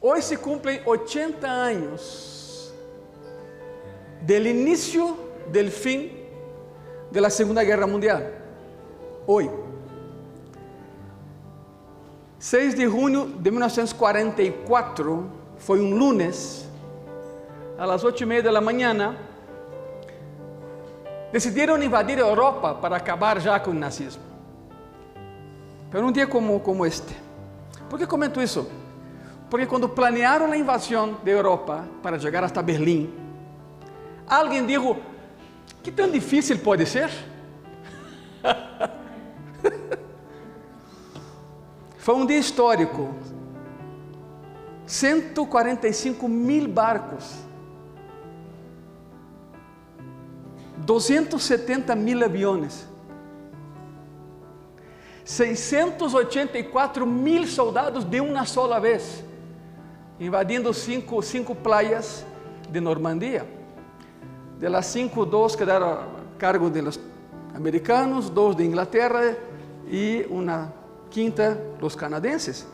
Hoy se cumplen 80 años del inicio del fin de la Segunda Guerra Mundial. Hoy. 6 de junio de 1944, fue un lunes, a las 8:30 de la mañana, decidieron invadir Europa para acabar ya con el nazismo. Pero un día como este. ¿Por qué comento eso? Porque cuando planearon la invasión de Europa para llegar hasta Berlín, alguien dijo, ¿qué tan difícil puede ser? Foi um dia histórico. 145.000 barcos, 270.000 aviones, 684.000 soldados de uma sola vez, invadindo cinco playas de Normandía. De las 5, 2 quedaram a cargo de los americanos, 2 de Inglaterra e uma quinta los canadenses.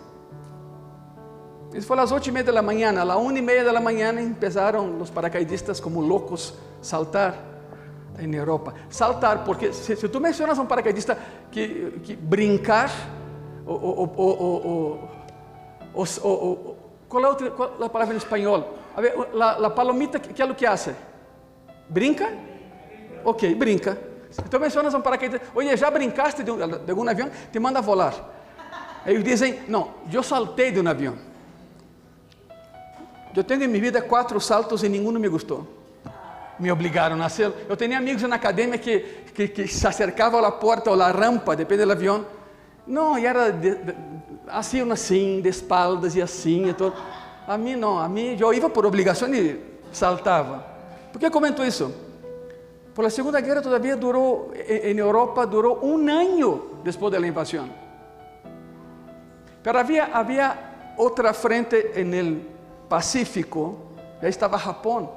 Isso foi às 8:30 da manhã. A las 1:30 da manhã empezaram os paracaidistas como loucos saltar em Europa. Saltar, porque se tu mencionas um paracaidista que brincar, qual é a palavra em espanhol? A ver, a palomita, que é o que hace? Brinca? Ok, brinca. Se tu mencionas um paracaidista, oye, já brincaste de algum avião? Te manda volar. Eles dizem, não, eu saltei de um avião. Eu tenho em minha vida 4 saltos e nenhum me gostou. Me obrigaram a hacerlo. Eu tinha amigos na academia que se acercavam à porta ou à rampa, depende do avião. Não, e era assim, de espaldas e assim. E todo. A mim não, eu ia por obrigação e saltava. Por que comento isso? Por la Segunda Guerra todavía duró, en Europa duró un año después de la invasión. Pero había otra frente en el Pacífico, ya estaba Japón.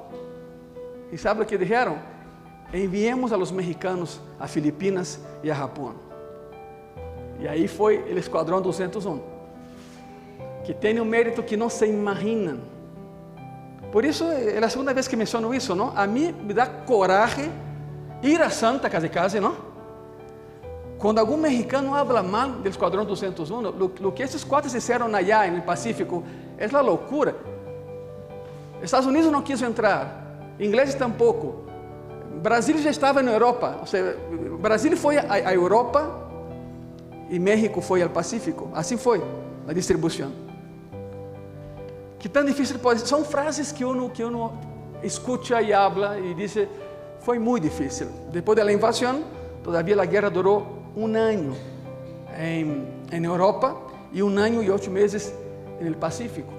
¿Y sabe lo que dijeron? Enviemos a los mexicanos a Filipinas y a Japón. Y ahí fue el Escuadrón 201, que tiene un mérito que no se imaginan. Por isso, é a segunda vez que menciono isso, não? A mim me dá coragem ir a Santa casi, não? Quando algum mexicano habla mal do Esquadrão 201, o que esses quatro fizeram allá no Pacífico é uma loucura. Estados Unidos não quis entrar, ingleses tampouco. Brasil já estava na Europa, ou seja, Brasil foi à Europa e México foi ao Pacífico. Assim foi a distribuição. Que tão difícil pode ser. São frases que uno escuta e habla e diz, foi muito difícil. Depois da invasão, todavia a guerra durou um ano em Europa e 1 ano e 8 meses no Pacífico.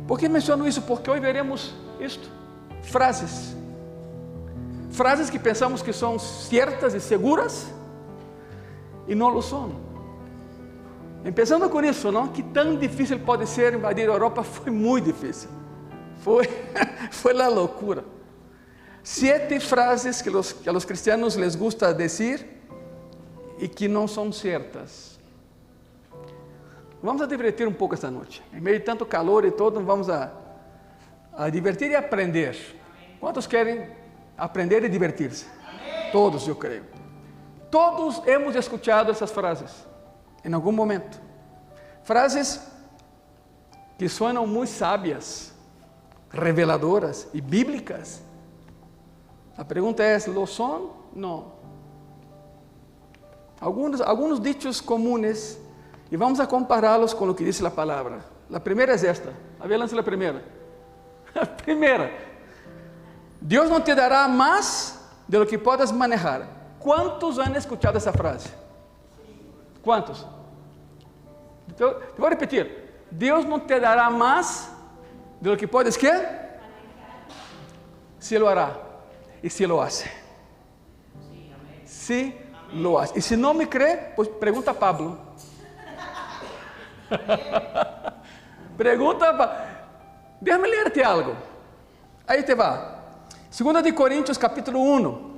Por que menciono isso? Porque hoje veremos isto. Frases que pensamos que são certas e seguras e não lo são. Começando com isso, não? Que tão difícil pode ser invadir a Europa? Foi muito difícil. Foi a loucura. 7 frases que a los cristianos les gusta dizer e que não são certas. Vamos a divertir um pouco esta noite. Em meio de tanto calor e todo, vamos a divertir e aprender. Quantos querem aprender e divertir-se? Todos, eu creio. Todos hemos escuchado essas frases em algum momento. Frases que soam muito sábias, reveladoras e bíblicas. A pergunta é, ¿lo son? Não. Alguns dichos comunes e vamos a compará-los com o que diz a palavra. A primeira é esta. A ver, lança a primeira. A primeira. Deus não te dará mais de lo que puedas manejar. Quantos han escuchado essa frase? Quantos? Então, vou repetir. Deus não te dará mais de lo que puedes, ¿qué? Se lo hará. E se lo hace. Se lo hace. E se não me crê, pues pergunta a Pablo. Pergunta a Pablo. Déjame leerte algo. Aí te va. 2 de Coríntios capítulo 1.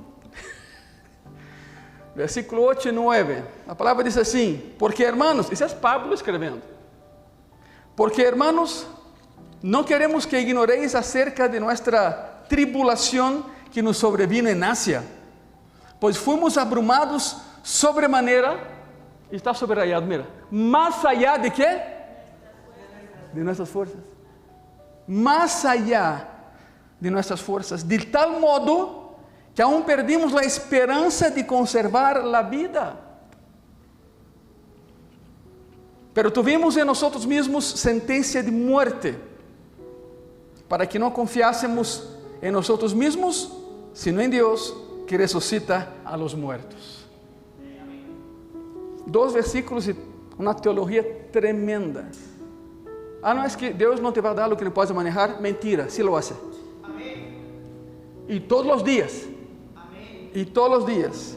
versículo 8 y 9. La palabra dice así: porque hermanos, ese es Pablo escribiendo. Porque hermanos, no queremos que ignoréis acerca de nuestra tribulación que nos sobrevino en Asia, pues fuimos abrumados sobremanera, y está subrayado, mira, más allá de qué? De nuestras fuerzas. Más allá de nuestras fuerzas, de tal modo que aún perdimos la esperanza de conservar la vida. Pero tuvimos en nosotros mismos sentencia de muerte, para que no confiásemos en nosotros mismos, sino en Dios, que resucita a los muertos. 2 versículos y una teología tremenda. No, es que Dios no te va a dar lo que no puedes manejar. Mentira, sí lo hace. Y todos los días. Y todos los días.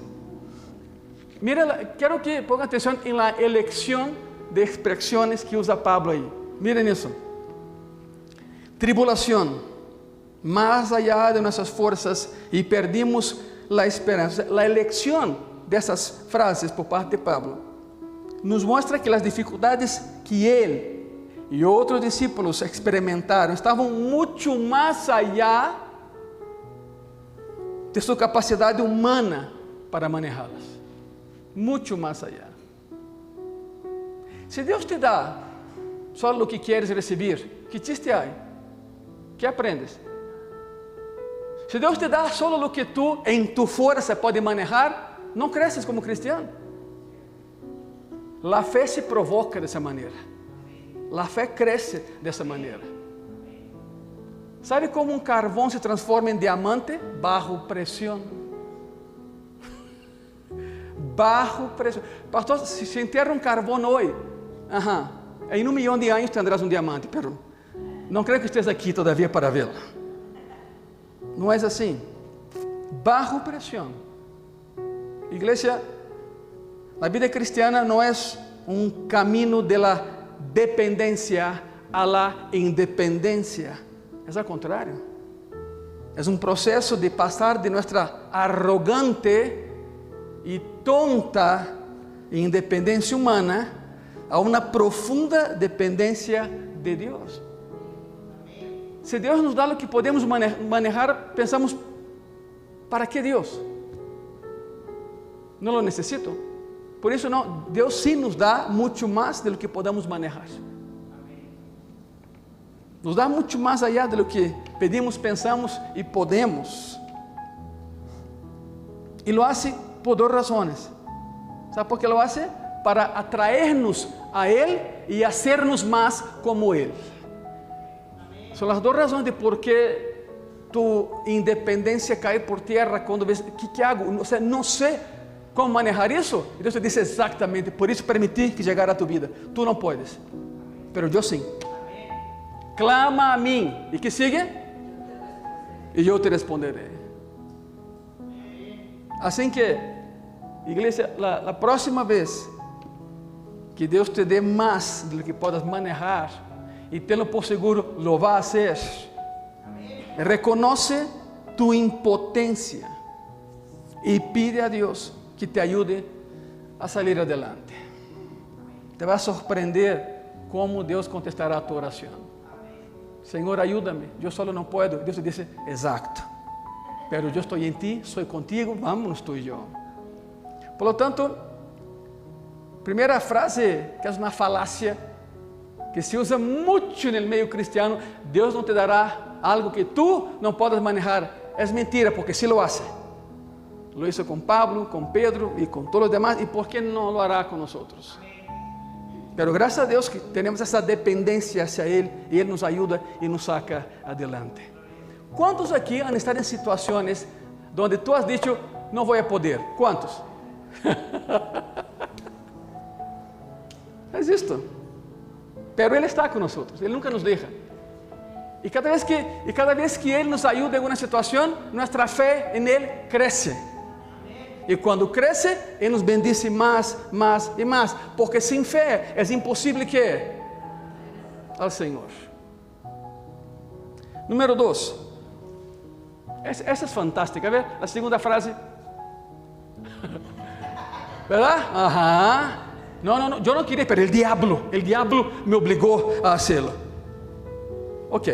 Mira, quiero que pongan atención en la elección de expresiones que usa Pablo ahí. Miren eso. Tribulación, más allá de nuestras fuerzas, y perdimos la esperanza. La elección de esas frases por parte de Pablo nos muestra que las dificultades que él y otros discípulos experimentaron estavam muito mais allá de sua capacidade humana para manejá-las. Muito mais allá. Se Deus te dá só o que queres receber, que chiste há? Que aprendes? Se Deus te dá só o que tu, em tu força, pode manejar, não cresces como cristiano. A fé se provoca dessa maneira. A fé cresce dessa maneira. Sabe como um carvão se transforma em diamante? Bajo pressão. Bajo pressão. Pastor, se enterra um carvão hoje, em 1 milhão de anos tendrás um diamante, pero não creio que estejas aqui todavia para vê-lo. Não é assim. Bajo pressão. Igreja, a vida cristiana não é um caminho de la dependência a la independência. É ao contrário. É um processo de passar de nossa arrogante e tonta independência humana a uma profunda dependência de Deus. Se Deus nos dá o que podemos manejar, pensamos, ¿para qué Deus? Não lo necessito. Por isso, não, Deus sim nos dá muito mais do que podemos manejar. Nos dá muito mais allá do que pedimos, pensamos e podemos. E lo hace por 2 razões. ¿Sabe por qué lo hace? Para atraernos a Él e hacernos más como Él. São as 2 razões de por que tu independência cai por terra quando ves, que hago? Não sei como manejar isso. E Deus te diz exatamente, por isso permiti que chegara a tu vida. Tu não podes, pero eu sim. Clama a mim, e que sigue? E eu te responderei. Assim que, igreja, a próxima vez que Deus te dê mais do que podas manejar, e tenho por seguro, lo va a hacer. Reconoce tu impotência e pide a Deus que te ajude a salir adelante. Te vai surpreender como Deus contestará a tua oração. Senhor, ajuda-me, eu solo não puedo. Deus te diz, exacto, pero eu estou em ti, sou contigo, vamos tu e eu. Por lo tanto, primeira frase, que é uma falácia, que se usa muito no meio cristiano: Deus não te dará algo que tu não podes manejar. É mentira, porque sí lo hace. Lo hizo com Pablo, com Pedro e com todos os demás, e por que não lo hará com nós? Pero graças a Deus que temos essa dependência hacia Ele, e Ele nos ajuda e nos saca adelante. Quantos aqui han estado em situações onde tu has dicho, não vou poder? Quantos? É isto. Pero Ele está com nós, Ele nunca nos deixa. E cada vez que Ele nos ajuda em alguma situação, nossa fé em Ele cresce. E quando cresce, Ele nos bendice mais, mais e mais. Porque sem fé é impossível que ao Senhor. Número 2. Essa é fantástica. A ver, a segunda frase. ¿verdad? Ajá. No, yo no quería, pero el diablo me obligó a hacerlo. Ok.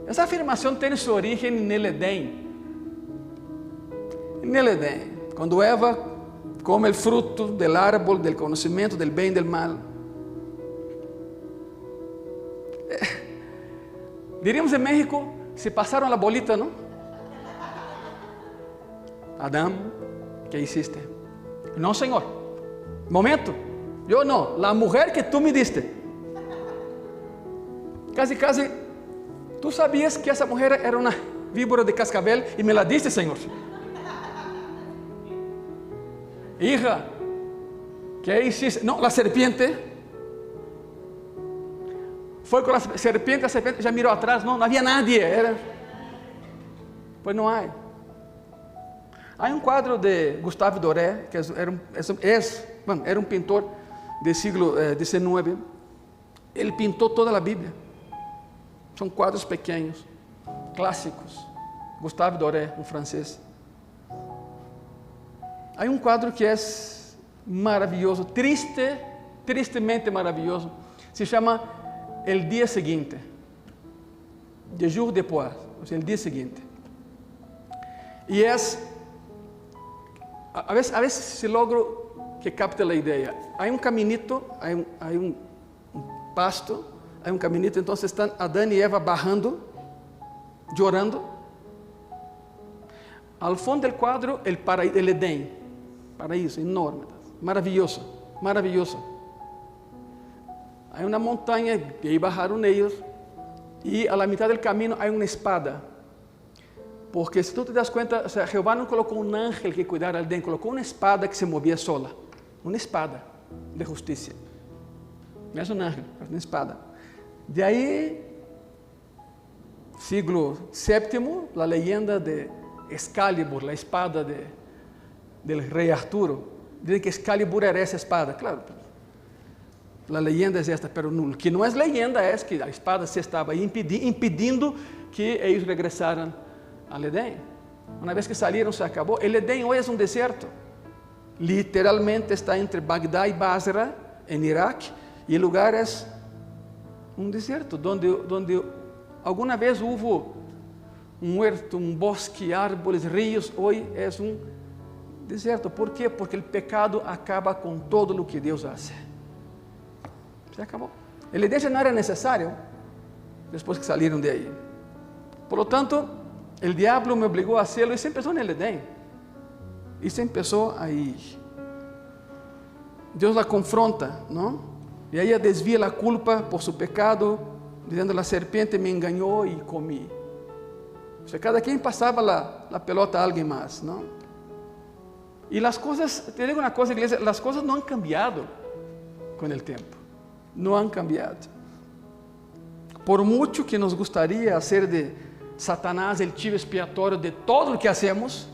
Essa afirmação tem seu origen en el Edén. En el Edén, quando Eva come el fruto del árbol del conocimiento del bien y del mal. Diríamos en México, se pasaron la bolita, ¿no? Adán, ¿qué hiciste? No, Señor. Momento. Yo no, la mujer que tú me diste. Casi, tú sabías que esa mujer era una víbora de cascabel y me la diste, Señor. Hija, ¿qué hiciste? No, la serpiente. Fue con la serpiente ya miró atrás, no había nadie. Pues no hay. Hay un cuadro de Gustave Doré, que era un pintor del siglo XIX. Él pintó toda la Biblia. Son cuadros pequeños, clásicos. Gustave Doré, un francés. Hay un cuadro que es maravilloso, tristemente maravilloso. Se llama El Día Siguiente. De jour después, o sea, el día siguiente. Y es, a veces se logro que capte la idea. Hay un caminito, hay un pasto, hay un caminito, entonces están Adán y Eva bajando, llorando. Al fondo del cuadro, el Edén, paraíso enorme, maravilloso, maravilloso. Hay una montaña y ahí bajaron ellos, y a la mitad del camino hay una espada. Porque si tú te das cuenta, o sea, Jehová no colocó un ángel que cuidara al Edén, colocó una espada que se movía sola, una espada de justicia. No es un ángel, es una espada. De ahí, siglo VII, la leyenda de Excalibur, la espada del rey Arturo. Dicen que Excalibur era esa espada, claro. La leyenda es esta, pero no, que no es leyenda es que la espada se estaba impedindo que ellos regresaran al Edén. Una vez que salieron se acabó. El Edén hoy es un desierto. Literalmente está entre Bagdad y Basra, en Irak, y el lugar es un desierto, donde alguna vez hubo un huerto, un bosque, árboles, ríos. Hoy es un desierto. ¿Por qué? Porque el pecado acaba con todo lo que Dios hace. Se acabó. El Edén ya no era necesario después que salieron de ahí. Por lo tanto, el diablo me obligó a hacerlo y se empezó en el Edén. Y se empezó ahí. Dios la confronta, ¿no? Y ella desvía la culpa por su pecado, diciendo: la serpiente me engañó y comí. O sea, cada quien pasaba la pelota a alguien más, ¿no? Y las cosas, te digo una cosa, iglesia, las cosas no han cambiado con el tiempo. No han cambiado. Por mucho que nos gustaría hacer de Satanás el chivo expiatorio de todo lo que hacemos,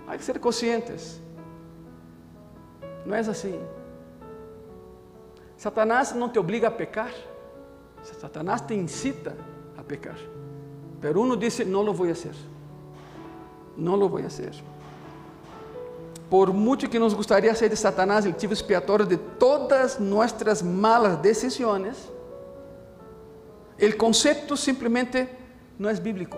hay que ser conscientes. No es así. Satanás no te obliga a pecar. Satanás te incita a pecar. Pero uno dice: no lo voy a hacer. No lo voy a hacer. Por mucho que nos gustaría hacer de Satanás el chivo expiatorio de todas nuestras malas decisiones, el concepto simplemente no es bíblico.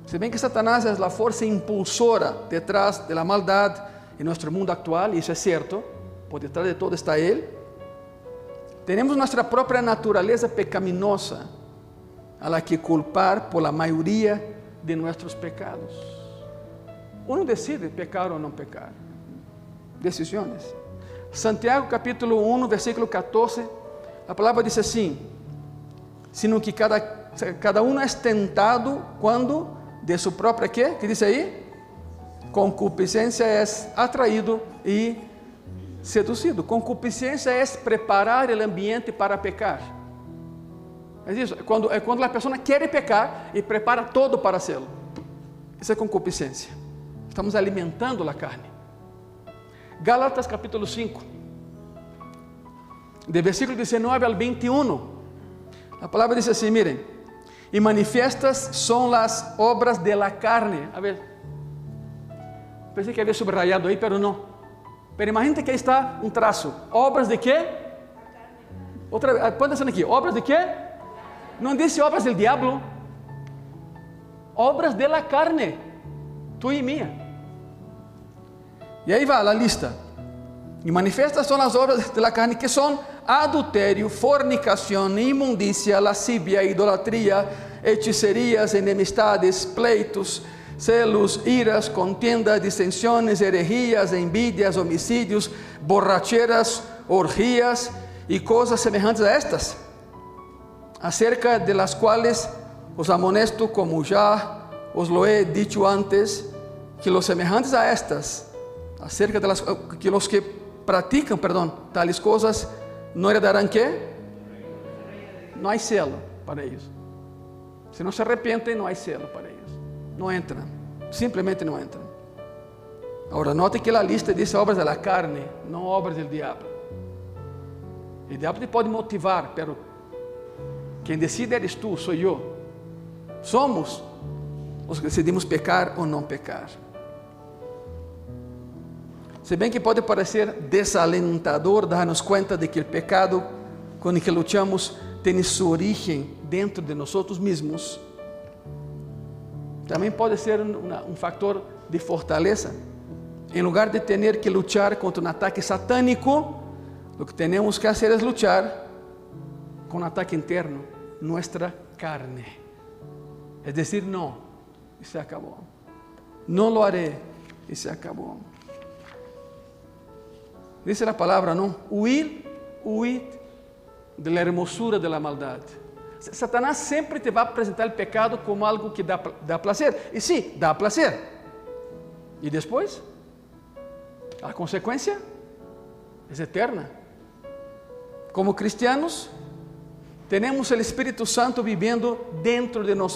Se ven que Satanás es la fuerza impulsora detrás de la maldad en nuestro mundo actual, y eso es cierto. Por detrás de todo está Él. Tenemos nuestra propia naturaleza pecaminosa a la que culpar por la mayoría de nuestros pecados. Uno decide pecar o no pecar. Decisiones. Santiago capítulo 1, versículo 14, la palabra dice así: sino que cada uno es tentado cuando de su propia, ¿qué? ¿Qué dice ahí? Concupiscencia es atraído y seducido. Concupiscencia es preparar el ambiente para pecar. Es eso, cuando la persona quiere pecar y prepara todo para hacerlo. Eso es concupiscencia. Estamos alimentando la carne. Gálatas capítulo 5, de versículo 19 al 21. La palabra dice así, miren: y manifiestas son las obras de la carne. A ver, pensei que havia subrayado aí, pero não. Pero imagínate que aí está um traço. Obras de quê? Outra vez, põe atenção aqui. Obras de quê? Não disse obras del diablo. Obras de la carne. Tu e minha. E aí vai a lista. E manifestas são as obras de la carne, que são adultério, fornicação, imundícia, lascívia, idolatria, hechicerias, enemistades, pleitos, celos, iras, contiendas, disensiones, herejías, envidias, homicídios, borracheras, orgías e coisas semelhantes a estas, acerca de las cuales os amonesto, como já os lo he dicho antes, que los semejantes a estas, acerca de las que los que pratican, tales coisas, não heredarão quê? Não há cielo para eles. Se não se arrependem, não há cielo para eles. Não entram, simplesmente não entram. Agora, note que a lista diz obras da carne, não obras do diabo. O diabo te pode motivar, mas quem decide eres tu, sou eu. Somos os que decidimos pecar ou não pecar. Se bem que pode parecer desalentador dar-nos conta de que o pecado com o que lutamos tem sua origem dentro de nós mesmos, também pode ser um fator de fortaleza. Em lugar de ter que lutar contra um ataque satânico, o que temos que fazer é lutar com um ataque interno, nossa carne. É dizer, não, e se acabou. Não lo haré, e se acabou. Dice la palabra, ¿no? Huid de la hermosura de la maldad. Satanás sempre te vai apresentar o pecado como algo que dá prazer. E sim, dá prazer. E depois? A consequência é eterna. Como cristianos, temos o Espírito Santo vivendo dentro de nós.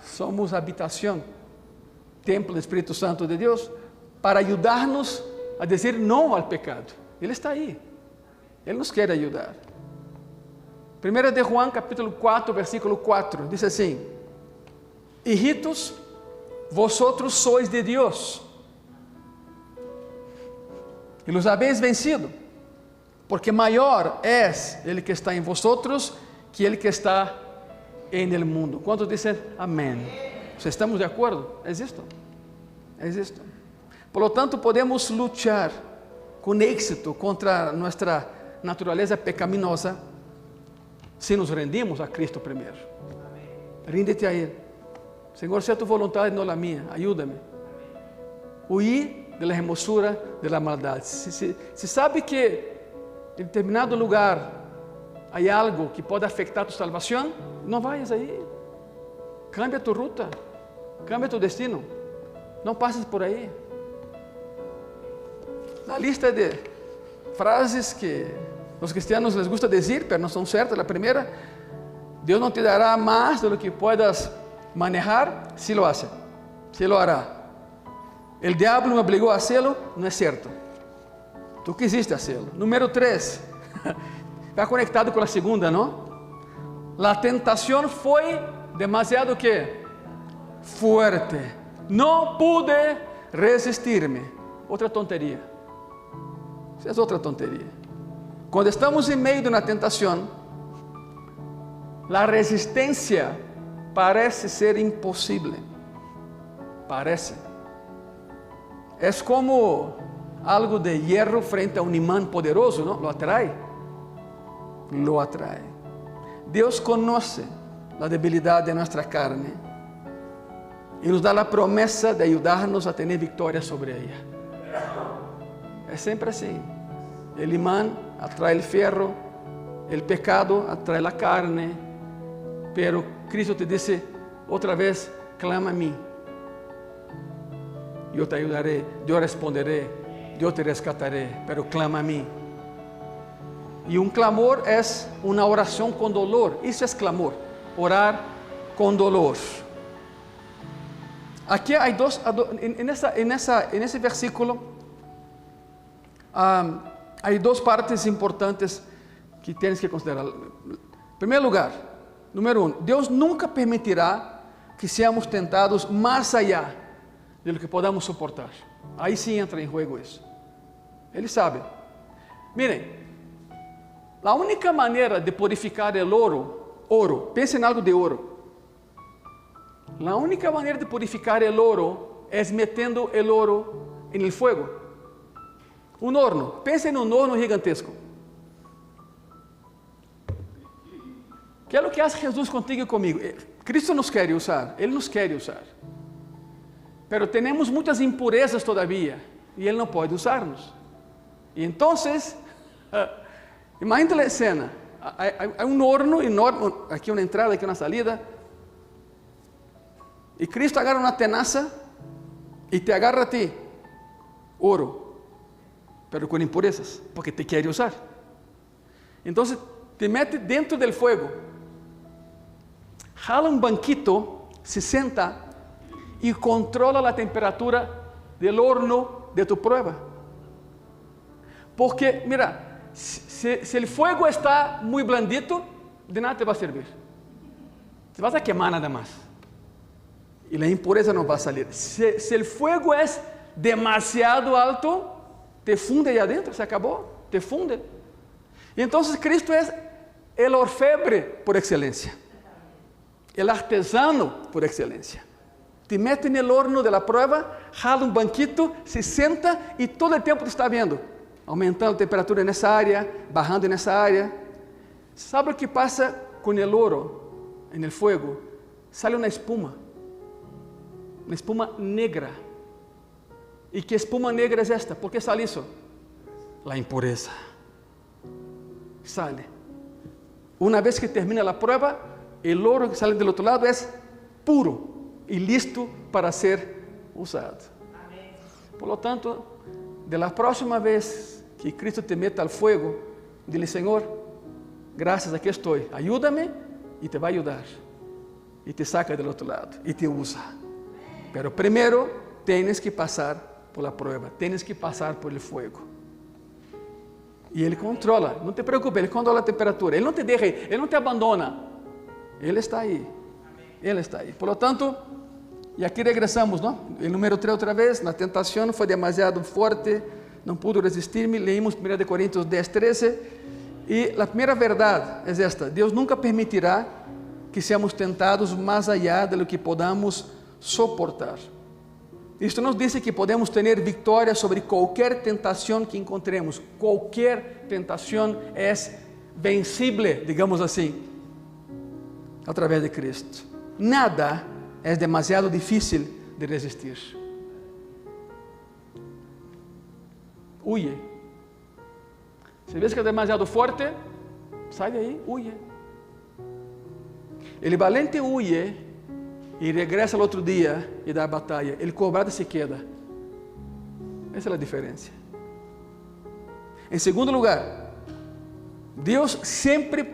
Somos habitação, templo do Espírito Santo de Deus, para ajudar-nos a dizer não ao pecado. Ele está aí. Ele nos quer ajudar. 1 de Juan, capítulo 4, versículo 4, diz assim: Hijitos, vosotros sois de Deus, e los habéis vencido, porque maior é ele que está em vosotros que ele que está em el mundo. Quantos dizem amém? Estamos de acordo? É isto? É isto. Por lo tanto, podemos lutar com êxito contra nossa natureza pecaminosa se nos rendimos a Cristo primeiro. Rinde-te a Ele. Senhor, seja tu vontade, não a minha. Ajuda-me. Huir de la hermosura de la maldade. Se sabe que em determinado lugar há algo que pode afetar tu salvação, não vayas aí. Cambia tu ruta. Cambia tu destino. Não passes por aí. Na lista de frases que os cristianos les gusta dizer, mas não são certas, a primeira: Deus não te dará mais do que puedas manejar, si lo hace, si lo hará. El diablo me obligou a hacerlo, não é certo. Tu quisiste hacerlo. Número 3, está conectado com a segunda, não? La tentação foi demasiado que fuerte. Não pude resistir-me. Outra tonteria. Isso é outra tonteria. Quando estamos em meio de uma tentação, a resistência parece ser impossível. Parece. É como algo de hierro frente a um imã poderoso, não? Lo atrai. Lo atrai. Deus conhece a debilidade de nossa carne e nos dá a promessa de ajudar-nos a ter vitória sobre ela. É sempre assim. O imã atrai o ferro, o pecado atrai a carne, pero Cristo te disse outra vez: clama a mim, eu te ajudaré, eu responderé, eu te rescataré, pero clama a mim. E um clamor é uma oração com dolor. Isso é clamor, orar com dolor. Aqui há nesse versículo, há duas partes importantes que tens que considerar. Em primeiro lugar, número 1, Deus nunca permitirá que seamos tentados mais allá de lo que podamos soportar. Ahí sí entra en juego eso. Ele sabe. Miren, la única manera de purificar el oro, piensen en algo de oro. La única manera de purificar el oro es metiendo el oro en el fuego. Un horno, piensen en un horno gigantesco. ¿Qué es lo que hace Jesús contigo y conmigo? Cristo nos quiere usar, Él nos quiere usar. Pero tenemos muchas impurezas todavía y Él no puede usarnos. Y entonces, imagínate la escena. Hay un horno enorme, aquí una entrada, aquí una salida. Y Cristo agarra una tenaza y te agarra a ti, oro, pero con impurezas, porque te quiere usar. Entonces te mete dentro del fuego, jala un banquito, se senta y controla la temperatura del horno de tu prueba. Porque, mira, si el fuego está muy blandito, de nada te va a servir. Te vas a quemar nada más. Y la impureza no va a salir. Si el fuego es demasiado alto, te funde ahí adentro, se acabó, te funde. Y entonces Cristo es el orfebre por excelencia, el artesano por excelencia. Te mete en el horno de la prueba, jala un banquito, se senta y todo el tiempo te está viendo, aumentando la temperatura en esa área, bajando en esa área. ¿Sabe lo que pasa con el oro en el fuego? Sale una espuma negra. ¿Y qué espuma negra es esta? ¿Por qué sale eso? La impureza. Sale. Una vez que termina la prueba, el oro que sale del otro lado es puro y listo para ser usado. Por lo tanto, de la próxima vez que Cristo te meta al fuego, dile: Señor, gracias, aquí estoy, ayúdame, y te va a ayudar. Y te saca del otro lado y te usa. Pero primero tienes que pasar por la prueba, tienes que pasar por el fuego. Y Él controla, no te preocupes, Él controla la temperatura, Él no te deja, Él no te abandona, Él está ahí, Él está ahí. Por lo tanto, y aquí regresamos, ¿no? El número 3 otra vez, la tentación fue demasiado fuerte, no pudo resistirme. Leímos 1 Corintios 10:13, y la primera verdad es esta: Dios nunca permitirá que seamos tentados más allá de lo que podamos soportar. Esto nos dice que podemos tener victoria sobre cualquier tentación que encontremos. Cualquier tentación es vencible, digamos así, a través de Cristo. Nada es demasiado difícil de resistir. Huye. Si ves que es demasiado fuerte, sal de ahí, huye. El valiente huye y regresa al otro día y da batalla. El cobarde se queda. Esa es la diferencia. En segundo lugar, Dios siempre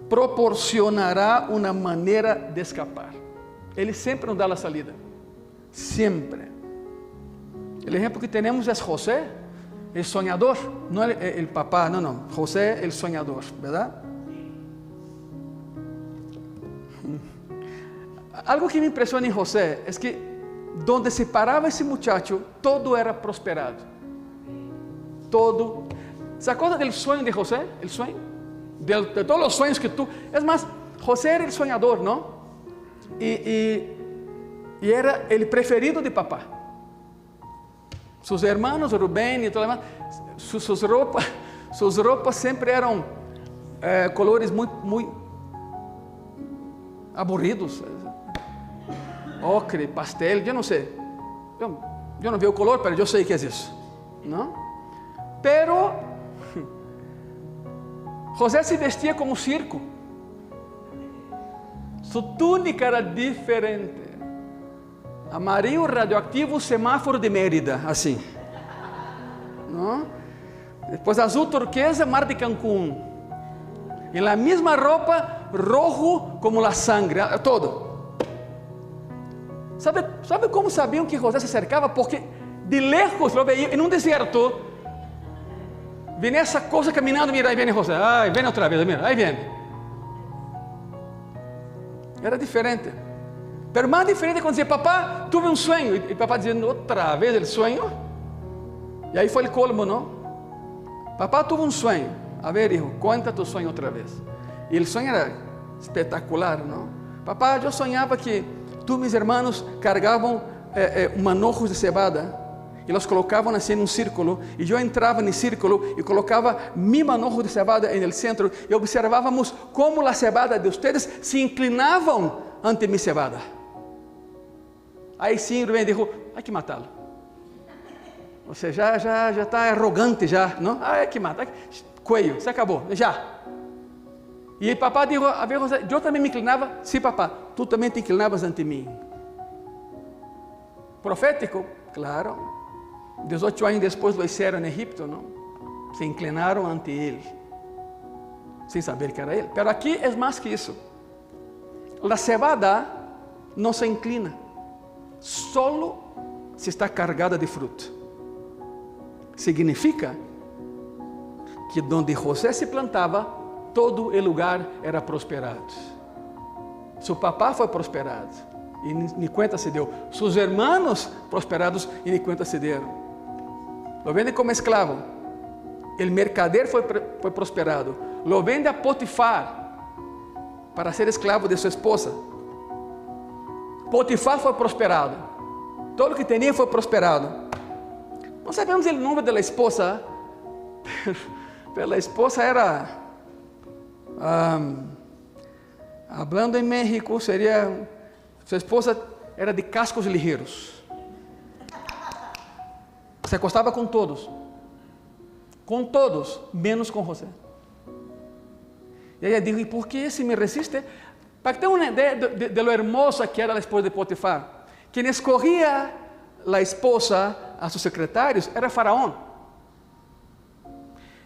proporcionará una manera de escapar. Él siempre nos da la salida. Siempre. El ejemplo que tenemos es José, el soñador. No el papá, no. José, el soñador, ¿verdad? Algo que me impresiona en José es que donde se paraba ese muchacho, todo era prosperado. Todo. ¿Se acuerda del sueño de José? El sueño. De todos los sueños que tú... Es más, José era el soñador, ¿no? Y era el preferido de papá. Sus hermanos, Rubén y todo lo demás, sus ropas siempre eran colores muy aburridos. Ocre, pastel, yo no sé. Yo no veo el color, pero yo sé que es eso, ¿no? Pero José se vestía como circo. Su túnica era diferente. Amarillo radioactivo, semáforo de Mérida, así, ¿no? Después azul turquesa, mar de Cancún. En la misma ropa, rojo como la sangre, todo. ¿Sabe cómo sabían que José se acercaba? Porque de lejos lo veía en un desierto. Viene esa cosa caminando, mira, ahí viene José, ay, viene otra vez, mira, ahí viene. Era diferente. Pero más diferente cuando dice, papá, tuve un sueño. Y papá diciendo, otra vez el sueño. Y ahí fue el colmo, ¿no? Papá tuvo un sueño. A ver, hijo, cuenta tu sueño otra vez. Y el sueño era espectacular, ¿no? Papá, yo soñaba que tú y mis hermanos cargaban manojos de cebada y los colocaban así en un círculo, y yo entraba en el círculo y colocaba mi manojo de cebada en el centro, y observábamos cómo la cebada de ustedes se inclinaban ante mi cebada. Aí sim, Rubén dijo, hay que matarlo. O sea, já está arrogante já, não? Hay que matar, cuello, se acabou, já. E o papá dijo, a ver, José, eu também me inclinava, sim, papá, tu também te inclinavas ante mim. Profético, claro. 18 anos depois lo hicieron en Egipto, ¿no? Se inclinaron ante él, sin saber que era él. Pero aquí es más que eso. La cebada no se inclina, solo si está cargada de fruto. Significa que donde José se plantaba, todo el lugar era prosperado. Su papá foi prosperado e nem conta se deu. Sus hermanos prosperados e nem conta se deram. Lo vende como esclavo. El mercader foi prosperado. Lo vende a Potifar para ser esclavo de sua esposa. Potifar foi prosperado. Todo o que tinha foi prosperado. Não sabemos o nome da esposa, pero a esposa era, hablando em México, seria, sua esposa era de cascos ligeiros. Se acostava com todos, menos com José. E ela disse, ¿y por qué si me resiste? Para que tengan una idea de lo hermosa que era la esposa de Potifar. Quien escogía la esposa a sus secretarios era Faraón.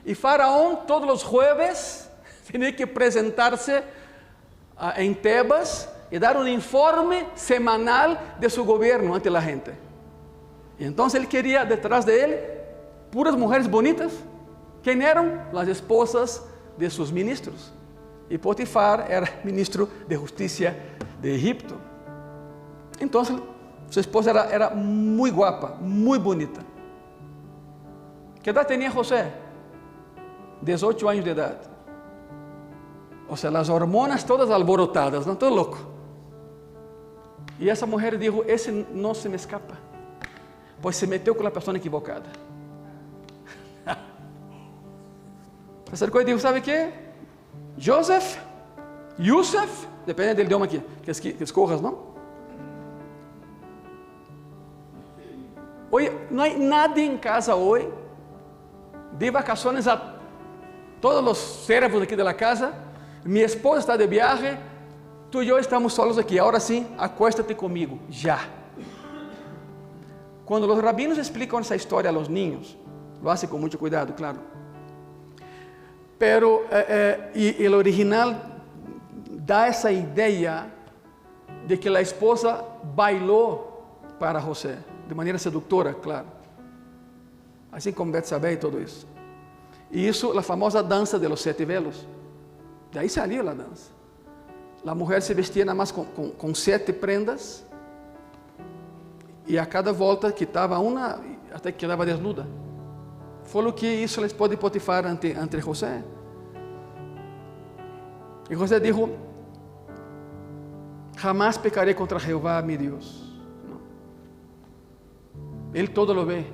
Y Faraón todos los jueves tenía que presentarse en Tebas y dar un informe semanal de su gobierno ante la gente. Y entonces él quería detrás de él puras mujeres bonitas. ¿Quién eran? Las esposas de sus ministros. Y Potifar era ministro de justicia de Egipto. Entonces su esposa era muy guapa, muy bonita. ¿Qué edad tenía José? 18 años de edad. O sea, las hormonas todas alborotadas, ¿no? Todo loco. Y esa mujer dijo, ese no se me escapa. Pues se metió con la persona equivocada. Se acercó y dijo, ¿sabe qué? Yusef, depende del idioma que escojas, ¿no? Hoy no hay nadie en casa hoy. De vacaciones a todos los servos aquí de la casa. Mi esposa está de viaje. Tú y yo estamos solos aquí. Ahora sí, acuéstate conmigo, ya. Cuando los rabinos explican esa historia a los niños, lo hacen con mucho cuidado, claro. Pero y el original da esa idea de que la esposa bailó para José, de manera seductora, claro. Así como Betsabé y todo eso. Y hizo la famosa danza de los 7 velos. De ahí salió la danza. La mujer se vestía nada más con 7 prendas. E a cada volta quitava uma até que quedava desnuda. Foi o que isso a esposa de Potifar ante José. E José disse, jamás pecaré contra Jehová mi Dios. No. Él todo lo ve.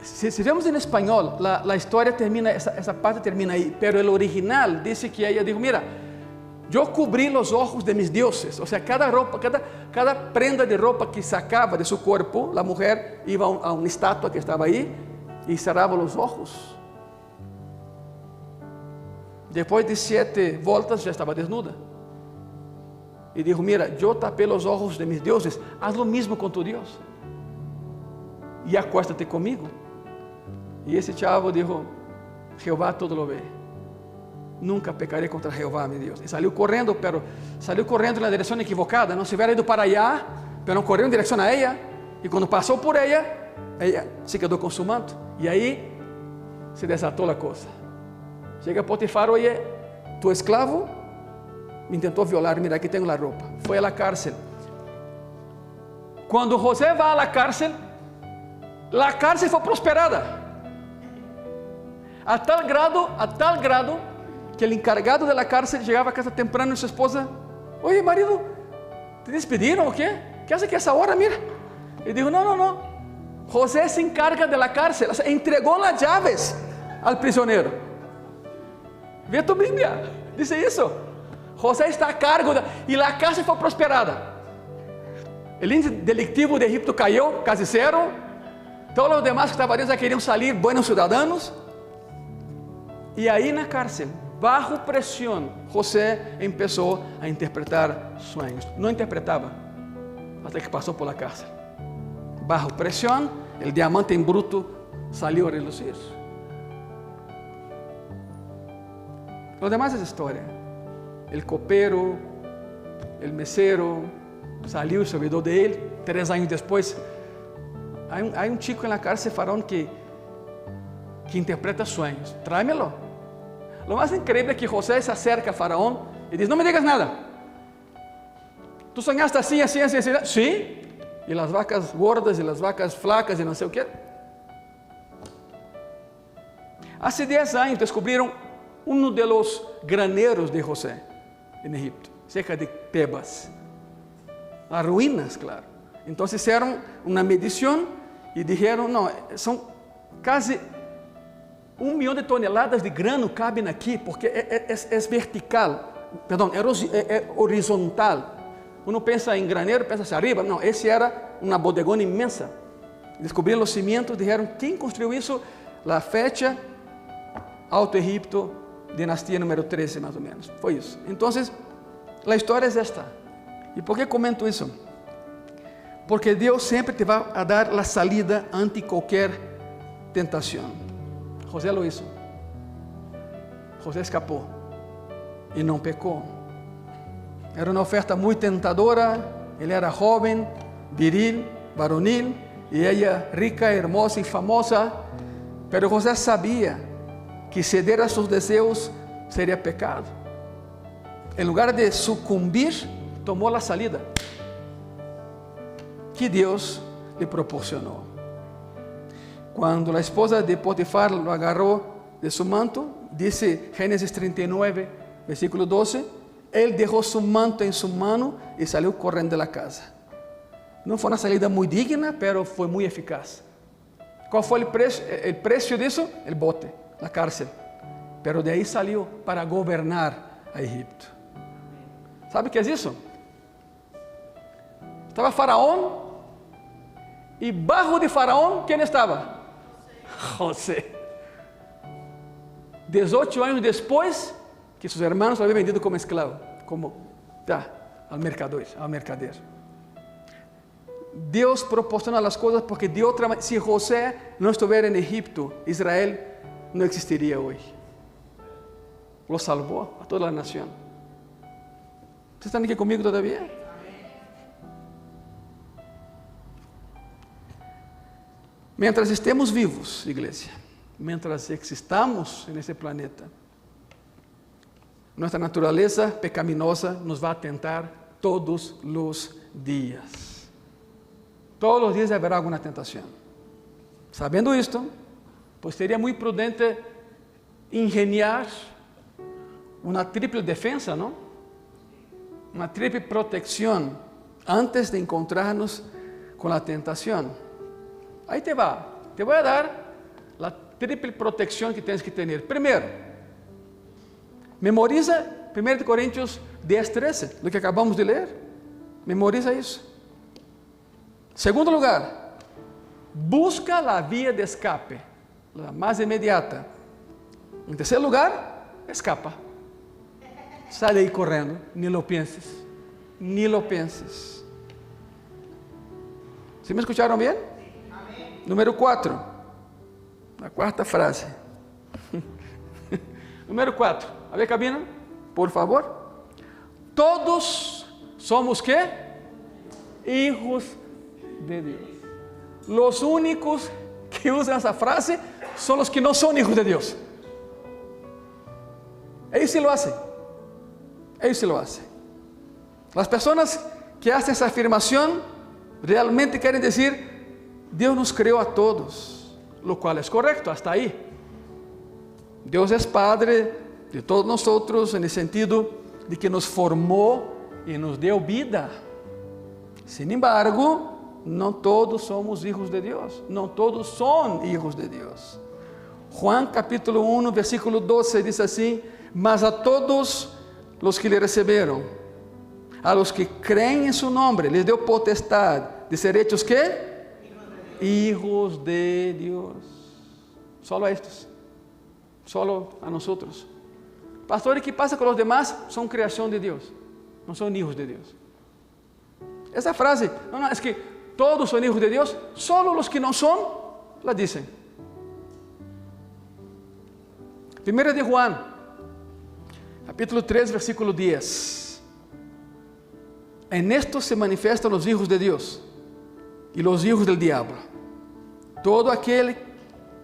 Si vemos en español, la historia termina, esa parte termina ahí, pero el original dice que ella dijo, mira, yo cubrí los ojos de mis dioses. O sea, cada ropa, cada prenda de ropa que sacaba de su cuerpo, la mujer iba a una estatua que estaba ahí y cerraba los ojos. Después de 7 voltas ya estaba desnuda. Y dijo, mira, yo tapé los ojos de mis dioses, haz lo mismo con tu Dios. Y acuéstate conmigo. Y ese chavo dijo, Jehová todo lo ve. Nunca pecaré contra Jehová, mi Dios. Y salió corriendo, pero salió corriendo en la dirección equivocada. No se hubiera ido para allá, pero corrió en dirección a ella. Y cuando pasó por ella se quedó con su manto. Y ahí se desató la cosa. Llega Potifar, oye, tu esclavo me intentó violar, mira, aquí tengo la ropa. Fue a la cárcel. Cuando José va a la cárcel fue prosperada. A tal grado, que el encargado de la cárcel llegaba a casa temprano y su esposa, oye marido, ¿te despidieron o qué? ¿Qué hace que a esa hora, mira? Y dijo, no, José se encarga de la cárcel, o sea, entregó las llaves al prisionero. Ve tu Biblia, dice eso. José está a cargo y la cárcel fue prosperada. El índice delictivo de Egipto cayó casi cero. Todos los demás que estaban ya querían salir buenos ciudadanos. Y ahí en la cárcel, bajo presión, José empezó a interpretar sueños. No interpretaba hasta que pasó por la cárcel. Bajo presión, el diamante en bruto salió a relucir. Lo demás es historia. El copero, el mesero, salió y se olvidó de él. 3 años después, hay un chico en la cárcel, Faraón, que interpreta sueños. Tráemelo. Lo más increíble es que José se acerca a Faraón y dice, no me digas nada. ¿Tú soñaste así? Sí. Y las vacas gordas y las vacas flacas y no sé qué. Hace 10 años descubrieron uno de los graneros de José en Egipto, cerca de Tebas. Las ruinas, claro. Entonces hicieron una medición y dijeron, no, son casi 1 millón de toneladas de grano caben aquí, porque es vertical, perdón, es horizontal. Uno pensa en granero, pensa hacia arriba. No, ese era una bodegona inmensa. Descubrieron los cimientos, dijeron, ¿quién construyó eso? La fecha, Alto Egipto, dinastía número 13 más o menos. Fue eso. Entonces, la historia es esta. ¿Y por qué comento eso? Porque Dios siempre te va a dar la salida ante cualquier tentación. José lo hizo. José escapó y no pecó. Era una oferta muy tentadora. Él era joven, viril, varonil, y ella rica, hermosa y famosa. Pero José sabía que ceder a sus deseos sería pecado. En lugar de sucumbir, tomó la salida que Dios le proporcionó. Cuando la esposa de Potifar lo agarró de su manto, dice Génesis 39, versículo 12, él dejó su manto en su mano y salió corriendo de la casa. No fue una salida muy digna, pero fue muy eficaz. ¿Cuál fue el precio de eso? El bote, la cárcel. Pero de ahí salió para gobernar a Egipto. ¿Sabe qué es eso? Estaba Faraón y bajo de Faraón, ¿quién estaba? José. 18 años después que sus hermanos lo habían vendido como esclavo, al mercader. Dios proporciona las cosas porque de otra manera, si José no estuviera en Egipto, Israel no existiría hoy. Lo salvó a toda la nación. ¿Ustedes están aquí conmigo todavía? Mientras estemos vivos, iglesia, mientras existamos en este planeta, nuestra naturaleza pecaminosa nos va a tentar todos los días. Todos los días habrá alguna tentación. Sabiendo esto, pues sería muy prudente ingeniar una triple defensa, ¿no? Una triple protección antes de encontrarnos con la tentación. Ahí te va. Te voy a dar la triple protección que tienes que tener. Primero, memoriza 1 Corintios 10:13, lo que acabamos de leer. Memoriza eso. Segundo lugar, busca la vía de escape, la más inmediata. En tercer lugar, escapa. Sale ahí corriendo, ni lo pienses. Ni lo pienses. ¿Sí me escucharon bien? Amén. Número 4. La cuarta frase. Número 4. A ver, cabina, por favor. Todos somos ¿qué? Hijos de Dios. Los únicos que usan esa frase son los que no son hijos de Dios. Ellos sí lo hacen. Ellos sí lo hacen. Las personas que hacen esa afirmación realmente quieren decir, Dios nos creó a todos, lo cual es correcto, hasta ahí. Dios es Padre de todos nosotros en el sentido de que nos formó y nos dio vida. Sin embargo, no todos somos hijos de Dios, no todos son hijos de Dios. Juan capítulo 1, versículo 12 dice así: mas a todos los que le recibieron, a los que creen en su nombre, les dio potestad de ser hechos ¿qué? Hijos de Dios. Solo a estos, solo a nosotros. Pastor, ¿y qué pasa con los demás? Son creación de Dios, no son hijos de Dios. Esa frase, no, es que todos son hijos de Dios, solo los que no son, la dicen. Primera de Juan, capítulo 3, versículo 10. En esto se manifiestan los hijos de Dios y los hijos del diablo. Todo aquel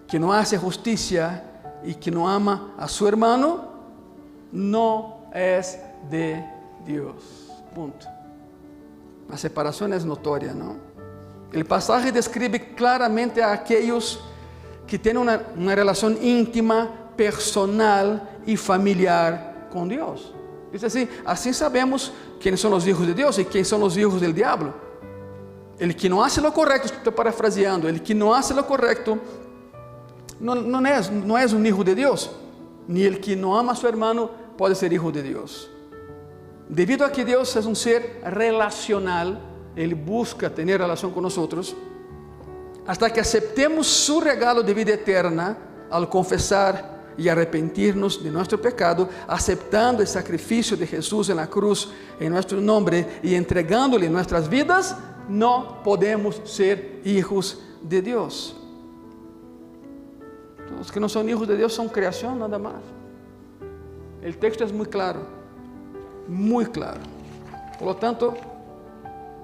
que no hace justicia y que no ama a su hermano, no es de Dios. Punto. La separación es notoria, ¿no? El pasaje describe claramente a aquellos que tienen una relación íntima, personal y familiar con Dios. Dice así sabemos quiénes son los hijos de Dios y quiénes son los hijos del diablo. El que no hace lo correcto, estoy parafraseando, el que no hace lo correcto no es un hijo de Dios, ni el que no ama a su hermano puede ser hijo de Dios. Debido a que Dios es un ser relacional, Él busca tener relación con nosotros, hasta que aceptemos su regalo de vida eterna al confesar y arrepentirnos de nuestro pecado, aceptando el sacrificio de Jesús en la cruz en nuestro nombre y entregándole nuestras vidas, no podemos ser hijos de Dios. Los que no son hijos de Dios son creación nada más. El texto es muy claro, muy claro. Por lo tanto,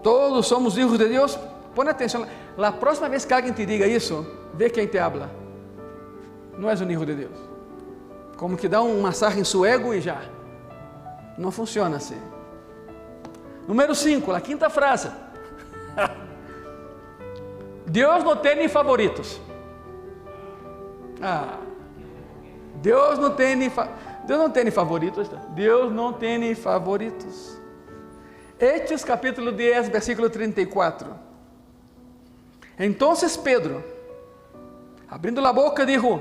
todos somos hijos de Dios. Pon atención, la próxima vez que alguien te diga eso, ve quién te habla. No es un hijo de Dios. Como que dá um masaje em seu ego e já. Não funciona assim. Número 5, a quinta frase. Deus não tem favoritos. Deus não tem favoritos. Deus não tem favoritos. Hechos capítulo 10, versículo 34. Entonces Pedro, abrindo a boca, dijo: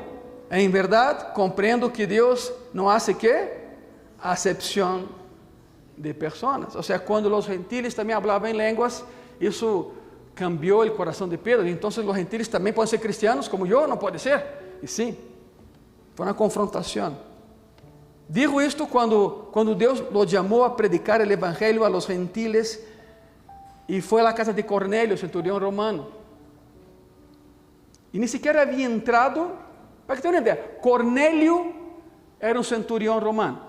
en verdad comprendo que Dios no hace ¿qué? Acepción de personas. O sea, cuando los gentiles también hablaban en lenguas, eso cambió el corazón de Pedro. Y entonces los gentiles también pueden ser cristianos como yo, no puede ser. Y sí, fue una confrontación. Dijo esto cuando Dios lo llamó a predicar el evangelio a los gentiles y fue a la casa de Cornelio, centurión romano. Y ni siquiera había entrado. Para que tenham uma ideia, Cornélio era um centurião romano.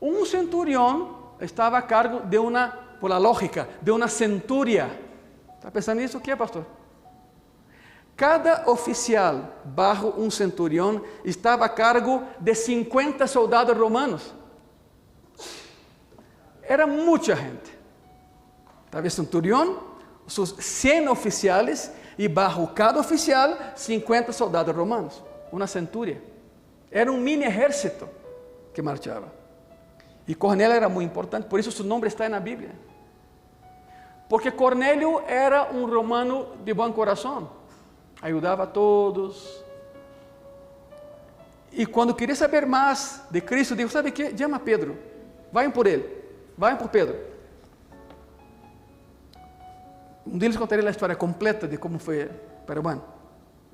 Um centurião estava a cargo de por la lógica, de uma centúria. Está pensando nisso? O que é, pastor? Cada oficial bajo um centurião estava a cargo de 50 soldados romanos. Era muita gente. Estava o centurião, sus 100 oficiales e bajo cada oficial 50 soldados romanos, uma centúria. Era um mini ejército que marchava. E Cornélio era muito importante, por isso seu nome está na Bíblia. Porque Cornélio era um romano de bom coração, ajudava a todos. E quando queria saber mais de Cristo, disse: sabe o que? Chama Pedro, vão por ele, vão por Pedro. Um deles contarei a história completa de como foi, pero bueno,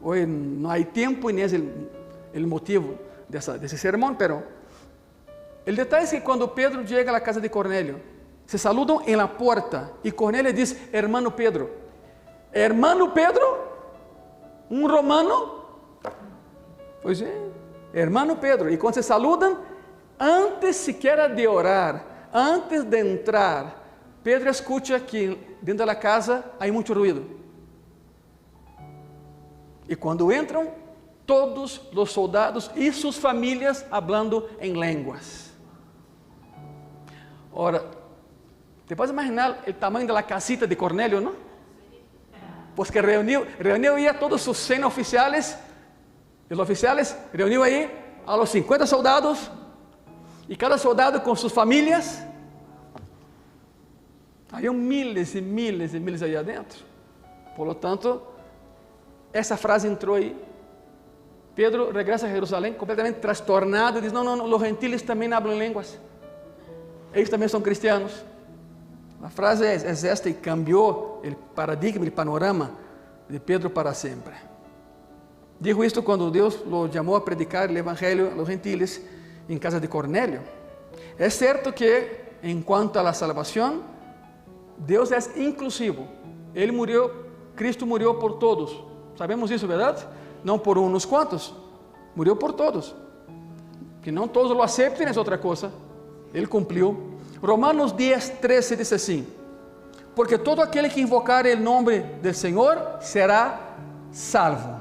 hoje não há tempo e nem é o motivo desse sermão, pero o detalhe é que quando Pedro chega à casa de Cornélio, se saludam em la porta e Cornélio diz: hermano Pedro, um romano? Pois é, hermano Pedro. E quando se saludam, antes sequer de orar, antes de entrar, Pedro escuta que dentro da casa há muito ruído. E quando entram, todos os soldados e suas famílias falando em línguas. Ora, te podes imaginar o tamanho da casita de Cornélio, não? Pues que reunió ahí a todos sus 100 oficiales. Y los oficiales reunió ahí a los 50 soldados. Y cada soldado con sus familias. Había miles y miles y miles allá adentro. Por lo tanto, esa frase entró ahí. Pedro regresa a Jerusalén completamente trastornado y dice, no, los gentiles también hablan lenguas. Ellos también son cristianos. La frase es esta y cambió el paradigma, el panorama de Pedro para siempre. Dijo esto cuando Dios lo llamó a predicar el evangelio a los gentiles en casa de Cornelio. Es cierto que en cuanto a la salvación, Dios es inclusivo. Cristo murió por todos. Sabemos eso, ¿verdad? No por unos cuantos. Murió por todos. Que no todos lo acepten es otra cosa. Él cumplió. Romanos 10:13 dice así: porque todo aquel que invocare el nombre del Señor será salvo.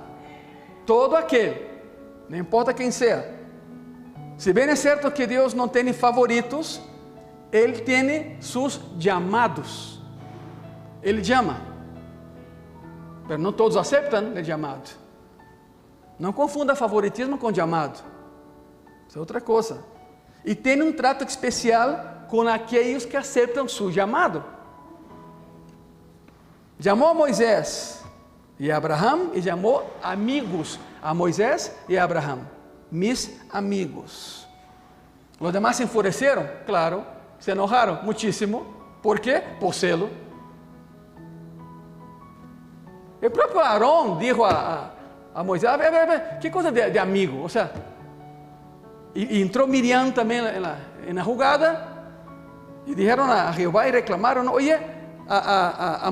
Todo aquel, no importa quién sea. Si bien es cierto que Dios no tiene favoritos, Él tiene sus llamados. Él llama, pero no todos aceptan el llamado. No confunda favoritismo con llamado. Es otra cosa. Y tiene un trato especial con aquellos que aceptan su llamado. Llamó a Moisés y a Abraham y llamó amigos a Moisés y a Abraham. Mis amigos. Los demás se enfurecieron, claro, se enojaron muchísimo. ¿Por qué? Por celo. El propio Aarón dijo a Moisés, a ver, ¿qué cosa de amigo? O sea, y entró Miriam también en la jugada. Y dijeron a Jehová y reclamaron, oye, a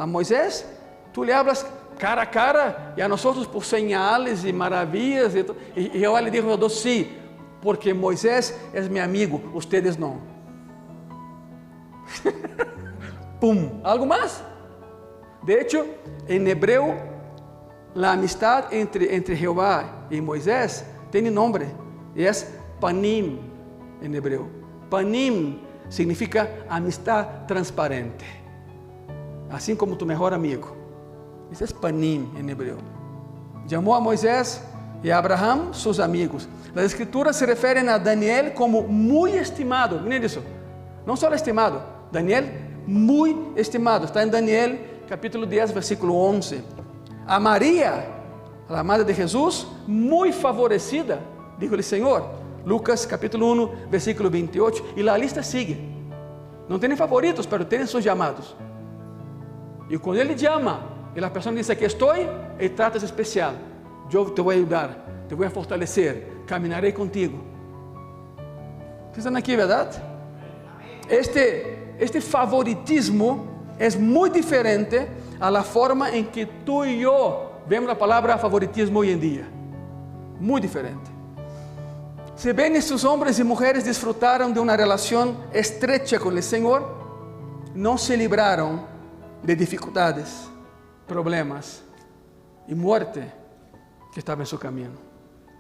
Moisés, tú le hablas cara a cara y a nosotros por señales y maravillas. Y Jehová le dijo a los dos, sí, porque Moisés es mi amigo, ustedes no. ¡Pum! ¿Algo más? De hecho, en hebreo, la amistad entre Jehová y Moisés tiene nombre, y es panim en hebreo. Panim significa amistad transparente, así como tu mejor amigo. Ese es panim en hebreo. Llamó a Moisés y a Abraham sus amigos. Las escrituras se refieren a Daniel como muy estimado. Miren eso, no solo estimado, Daniel muy estimado. Está en Daniel capítulo 10 versículo 11. A María, la madre de Jesús, muy favorecida, dijo el Señor. Lucas capítulo 1 versículo 28. Y la lista sigue. No tienen favoritos, pero tienen sus llamados. Y cuando Él llama y la persona dice que estoy, Él trata es especial. Yo te voy a ayudar, te voy a fortalecer, caminaré contigo. ¿Están aquí, verdad? Este favoritismo es muy diferente a la forma en que tú y yo vemos la palabra favoritismo hoy en día. Muy diferente. Si bien estos hombres y mujeres disfrutaron de una relación estrecha con el Señor, no se libraron de dificultades, problemas y muerte que estaba en su camino.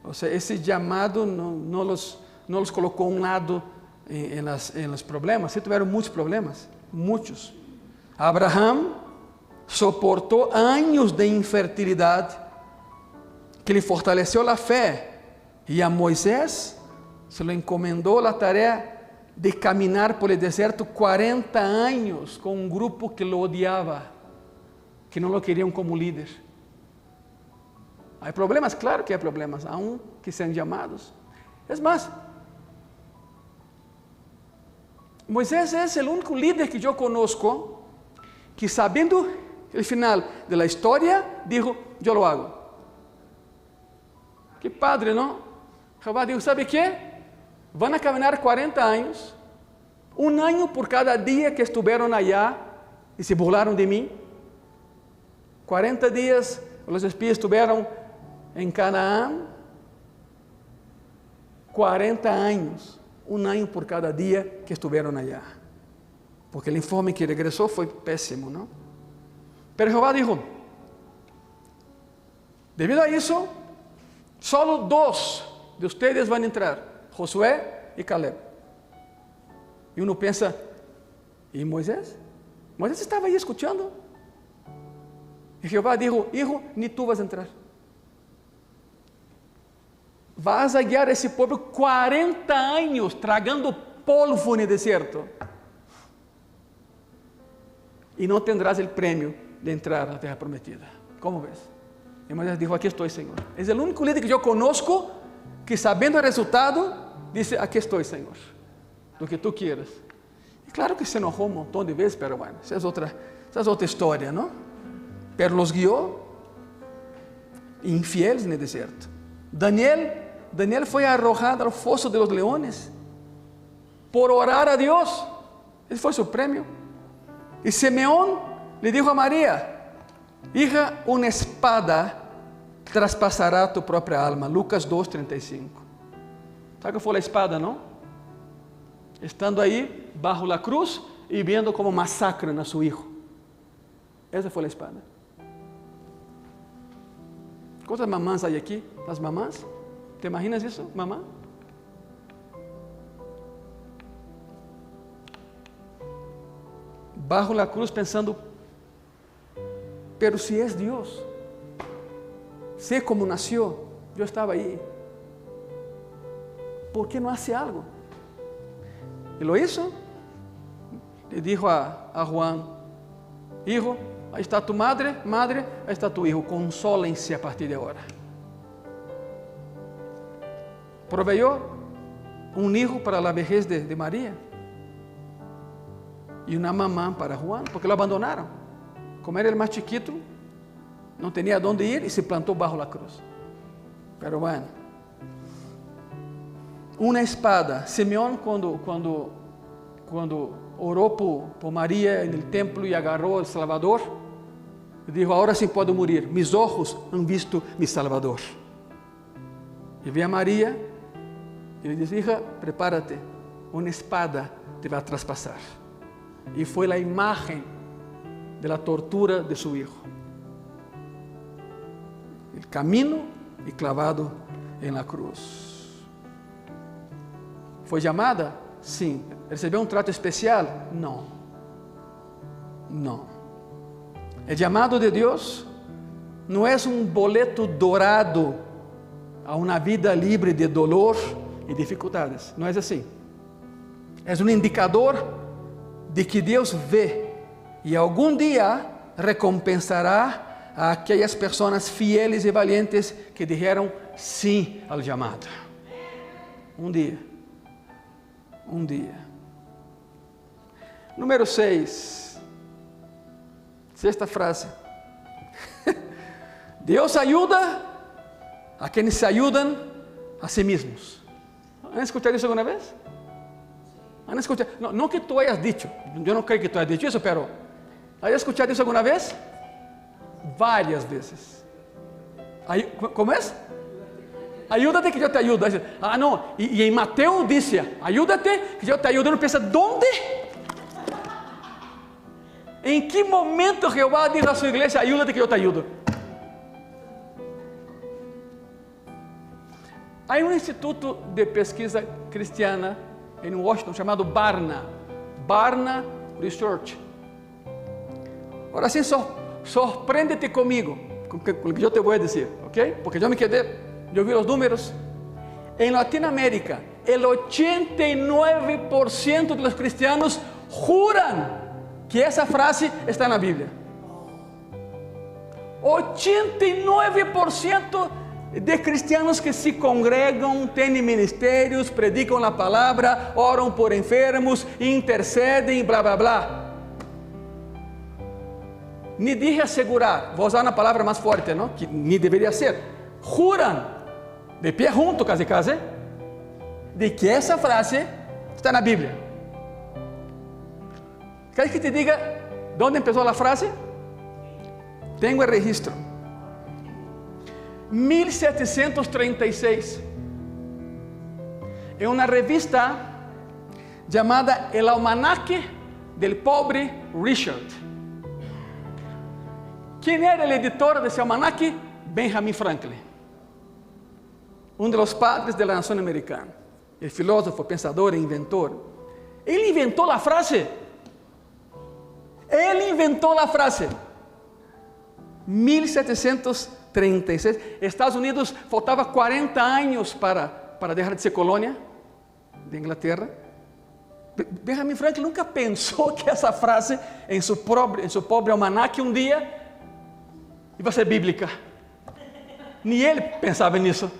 O sea, ese llamado no los colocó a un lado en los problemas. Sí tuvieron muchos problemas, muchos. Abraham soportó años de infertilidad que le fortaleció la fe. Y a Moisés se le encomendó la tarea de caminar por el desierto 40 años con un grupo que lo odiaba, que no lo querían como líder. Hay problemas, claro que hay problemas, aun que sean llamados. Es más, Moisés es el único líder que yo conozco que, sabiendo el final de la historia, dijo, yo lo hago. Qué padre, ¿no? Jehová dijo, ¿sabe qué? Van a caminar 40 años, un año por cada día que estuvieron allá y se burlaron de mí. 40 días los espías estuvieron en Canaán, 40 años, un año por cada día que estuvieron allá. Porque el informe que regresó fue pésimo, ¿no? Pero Jehová dijo, debido a eso, solo 2 de ustedes van a entrar, Josué y Caleb. Y uno piensa, ¿y Moisés? Moisés estaba ahí escuchando. Y Jehová dijo, hijo, ni tú vas a entrar. Vas a guiar a ese pueblo 40 años tragando polvo en el desierto. Y no tendrás el premio de entrar a la tierra prometida. ¿Cómo ves? Y Moisés dijo, aquí estoy, Señor. Es el único líder que yo conozco que, sabiendo el resultado, dice, aquí estoy, Señor. Lo que tú quieras. Y claro que se enojó un montón de veces, pero bueno, esa es otra historia, ¿no? Pero los guió infieles en el desierto. Daniel fue arrojado al foso de los leones por orar a Dios. Ese fue su premio. Y Simeón le dijo a María, hija, una espada traspasará tu propia alma. Lucas 2:35. ¿Sabe qué fue la espada, no? Estando ahí bajo la cruz y viendo cómo masacran a su hijo. Esa fue la espada. ¿Cuántas mamás hay aquí? ¿Las mamás? ¿Te imaginas eso, mamá? Bajo la cruz pensando, pero si es Dios, sé cómo nació, yo estaba ahí, ¿por qué no hace algo? Y lo hizo. Le dijo a Juan, hijo, ahí está tu madre, ahí está tu hijo, consólense a partir de ahora. Proveyó un hijo para la vejez de María y una mamá para Juan, porque lo abandonaron. Como era el más chiquito, no tenía dónde ir y se plantó bajo la cruz. Pero bueno, una espada. Simeón cuando oró por María en el templo y agarró al Salvador, dijo, ahora sí puedo morir, mis ojos han visto mi Salvador. Y ve a María y le dice, hija, prepárate, una espada te va a traspasar. Y fue la imagen de la tortura de su hijo. El camino y clavado en la cruz. ¿Fue llamada? Sí. ¿Recibió un trato especial? No. No. El llamado de Dios no es un boleto dorado a una vida libre de dolor y dificultades. No es así. Es un indicador de que Deus vê e algum dia recompensará a aquelas pessoas fieles e valientes que disseram sim ao chamado. Um dia. Número 6. Sexta frase. Deus ajuda a quienes se ayudan a sí mismos. ¿Han escuchado eso alguna vez? ¿Han escuchado? No que tú hayas dicho, yo no creo que tú hayas dicho eso, pero ¿has escuchado eso alguna vez? Varias veces. ¿Cómo es? Ayúdate que yo te ayudo. Ah, no, y en Mateo dice, ayúdate que yo te ayudo. Uno piensa, ¿dónde? ¿En qué momento Jehová dijo a su iglesia, ayúdate que yo te ayudo? Hay un instituto de pesquisa cristiana en Washington llamado Barna Research. Ahora sí, sorpréndete conmigo con lo que yo te voy a decir, ¿ok? Porque yo vi los números. En Latinoamérica, el 89% de los cristianos juran que esa frase está en la Biblia. 89% de cristianos que se congregam, tienen ministerios, predican la palabra, oran por enfermos, interceden, bla, bla, bla. Ni dije asegurar, voy a usar una palabra más fuerte, ¿no? Que ni debería ser. Juran, de pie junto, casi, de que esa frase está en la Biblia. ¿Quieres que te diga dónde empezó la frase? Tengo el registro. 1736, en una revista llamada El Almanaque del Pobre Richard. ¿Quién era el editor de ese almanaque? Benjamin Franklin, uno de los padres de la nación americana, el filósofo, pensador e inventor. Él inventó la frase. 1736. Estados Unidos faltaba 40 años para dejar de ser colonia de Inglaterra. Benjamin Franklin nunca pensó que essa frase em seu pobre almanaque um dia ia ser bíblica. Nem ele pensava nisso.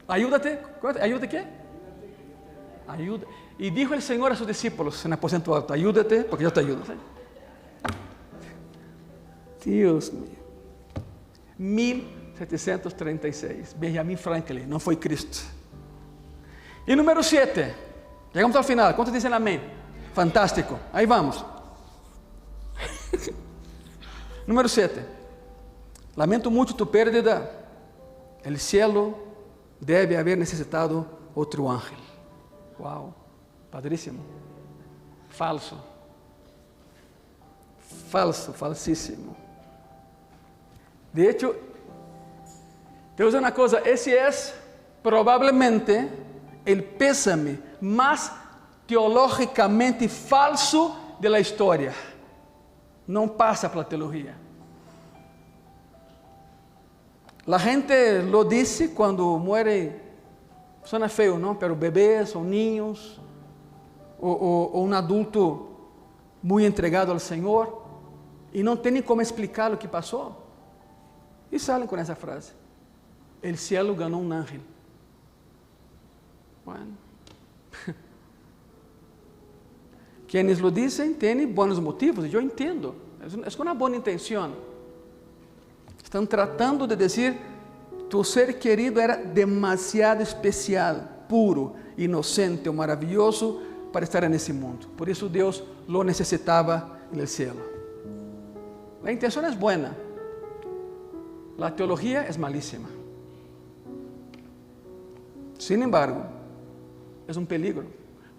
Ayúdate, ¿ayuda qué? Ayuda. Y dijo el Señor a sus discípulos en aposento alto: ayúdate, porque yo te ayudo. Dios mío. 1736. Benjamin Franklin, não foi Cristo. E número 7. Chegamos ao final. ¿Cuántos dicen amén? Fantástico. Aí vamos. Número 7. Lamento muito tu pérdida. El cielo deve haber necessitado outro ángel. Uau, padríssimo. Falso. Falso, falsíssimo. De hecho, te voy a decir una cosa, ese es probablemente el pésame más teológicamente falso de la historia. No pasa por la teología. La gente lo dice cuando muere, suena feo, ¿no? Pero bebés o niños, o un adulto muy entregado al Señor, y no tienen cómo explicar lo que pasó. Y salen con esa frase: el cielo ganó un ángel. Bueno, quienes lo dicen tienen buenos motivos, y yo entiendo, es con una buena intención. Están tratando de decir: tu ser querido era demasiado especial, puro, inocente o maravilloso para estar en ese mundo. Por eso Dios lo necesitaba en el cielo. La intención es buena. La teología es malísima. Sin embargo, es un peligro,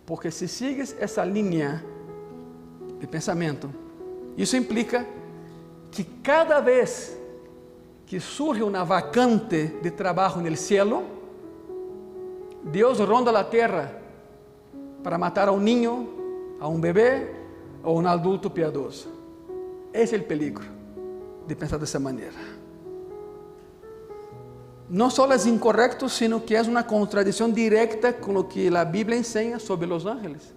porque si sigues esa línea de pensamiento, eso implica que cada vez que surge una vacante de trabajo en el cielo, Dios ronda la tierra para matar a un niño, a un bebé o a un adulto piadoso. Ese es el peligro de pensar de esa manera. No solo es incorrecto, sino que es una contradicción directa con lo que la Biblia enseña sobre los ángeles.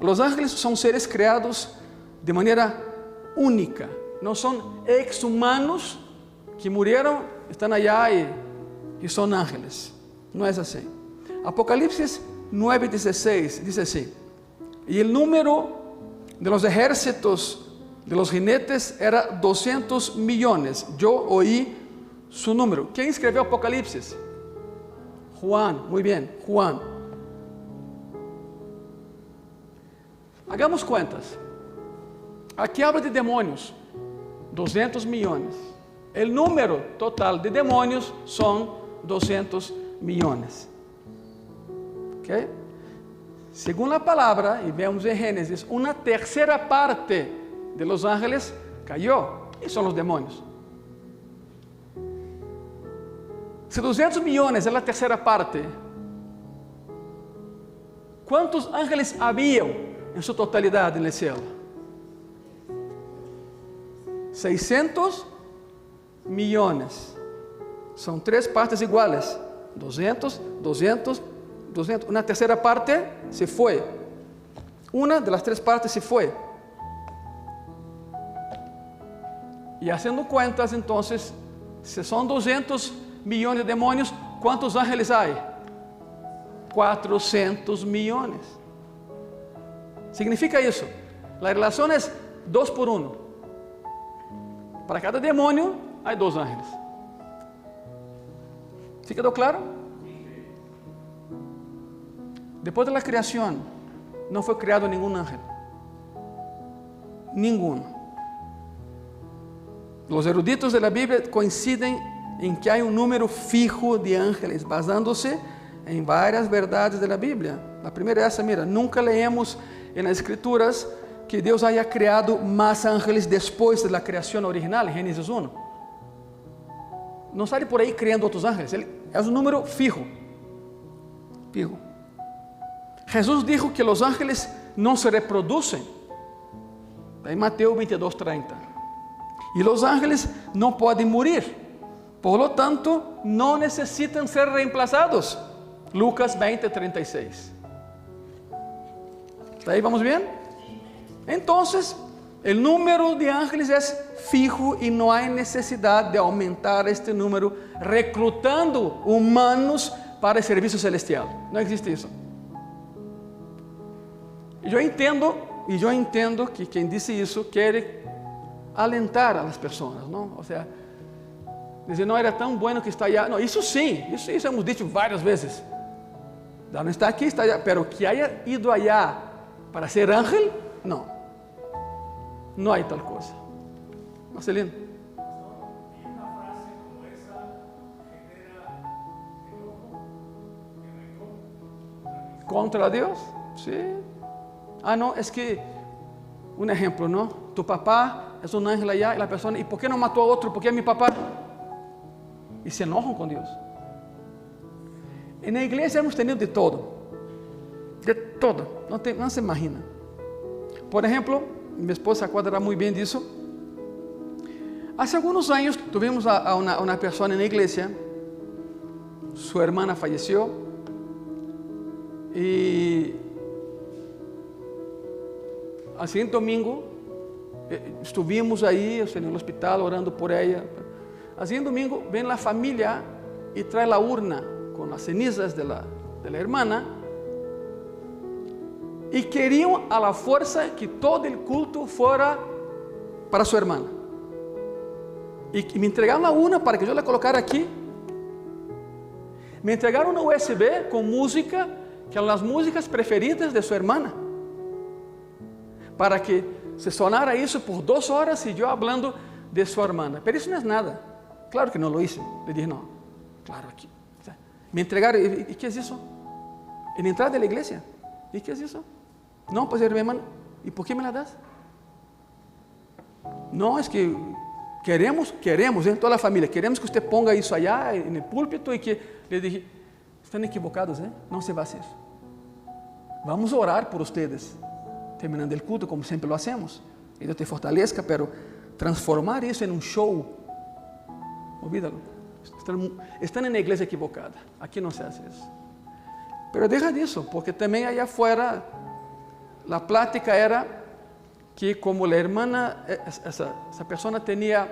Los ángeles son seres creados de manera única. No son exhumanos que murieron, están allá y son ángeles. No es así. Apocalipsis 9:16 dice así: y el número de los ejércitos de los jinetes era 200 millones. Yo oí su número. ¿Quién escribió Apocalipsis? Juan. Muy bien, Juan. Hagamos cuentas. Aquí habla de demonios, 200 millones. El número total de demonios son 200 millones. ¿Okay? Según la palabra, y vemos en Génesis, una tercera parte de los ángeles cayó, y son los demonios. Si 200 millones es la tercera parte, ¿cuántos ángeles había en su totalidad en el cielo? 600 millones. Son tres partes iguales: 200, 200, 200. Una tercera parte se fue. Una de las tres partes se fue. Y haciendo cuentas, entonces, si son 200 millones de demonios, ¿cuántos ángeles hay? 400 millones. Significa eso. La relación es 2 por 1. Para cada demonio hay 2 ángeles. ¿Sí quedó claro? Después de la creación, no fue creado ningún ángel. Ninguno. Los eruditos de la Biblia coinciden en que hay un número fijo de ángeles, basándose en varias verdades de la Biblia. La primera es esa: mira, nunca leemos en las Escrituras que Dios haya creado más ángeles después de la creación original, en Génesis 1. No sale por ahí creando otros ángeles, es un número fijo. Fijo. Jesús dijo que los ángeles no se reproducen. Está en Mateo 22:30. Y los ángeles no pueden morir. Por lo tanto, no necesitan ser reemplazados. Lucas 20:36. ¿Hasta ahí vamos bien? Entonces, el número de ángeles es fijo y no hay necesidad de aumentar este número reclutando humanos para el servicio celestial. No existe eso. Y yo entiendo que quien dice eso quiere alentar a las personas, ¿no? O sea, dizer, no era tan bueno que está allá. No, eso sí, eso hemos dicho varias veces. No está aquí, está allá, pero que haya ido allá para ser ángel, no. No hay tal cosa. Marcelino. Y una frase como esa genera enojo ¿Contra Dios? Sí. Ah, no, es que, un ejemplo, ¿no? Tu papá es un ángel allá y la persona, ¿y por qué no mató a otro? ¿Por qué a mi papá? Y se enojan con Dios. En la iglesia hemos tenido de todo. De todo. No se imagina. Por ejemplo, mi esposa acordará muy bien de eso. Hace algunos años tuvimos a una persona en la iglesia. Su hermana falleció. Y al siguiente domingo estuvimos ahí en el hospital orando por ella. Al siguiente domingo ven la familia y trae la urna con las cenizas de la hermana y querían a la fuerza que todo el culto fuera para su hermana. Y me entregaron la urna para que yo la colocara aquí. Me entregaron una USB con música, que eran las músicas preferidas de su hermana, para que se sonara eso por 2 horas y yo hablando de su hermana. Pero eso no es nada. Claro que no lo hice. Le dije, no, claro, aquí. O sea, me entregaron, ¿y qué es eso? En la entrada de la iglesia. ¿Y qué es eso? No, pues mi hermano, ¿y por qué me la das? No, es que queremos, toda la familia, queremos que usted ponga eso allá en el púlpito y que, le dije, están equivocados, no se va a hacer. Vamos a orar por ustedes, terminando el culto, como siempre lo hacemos. Y Dios te fortalezca, pero transformar eso en un show, olvídalo. Están en la iglesia equivocada. Aquí no se hace eso. Pero deja de eso, porque también allá afuera la plática era que como la hermana, esa persona tenía,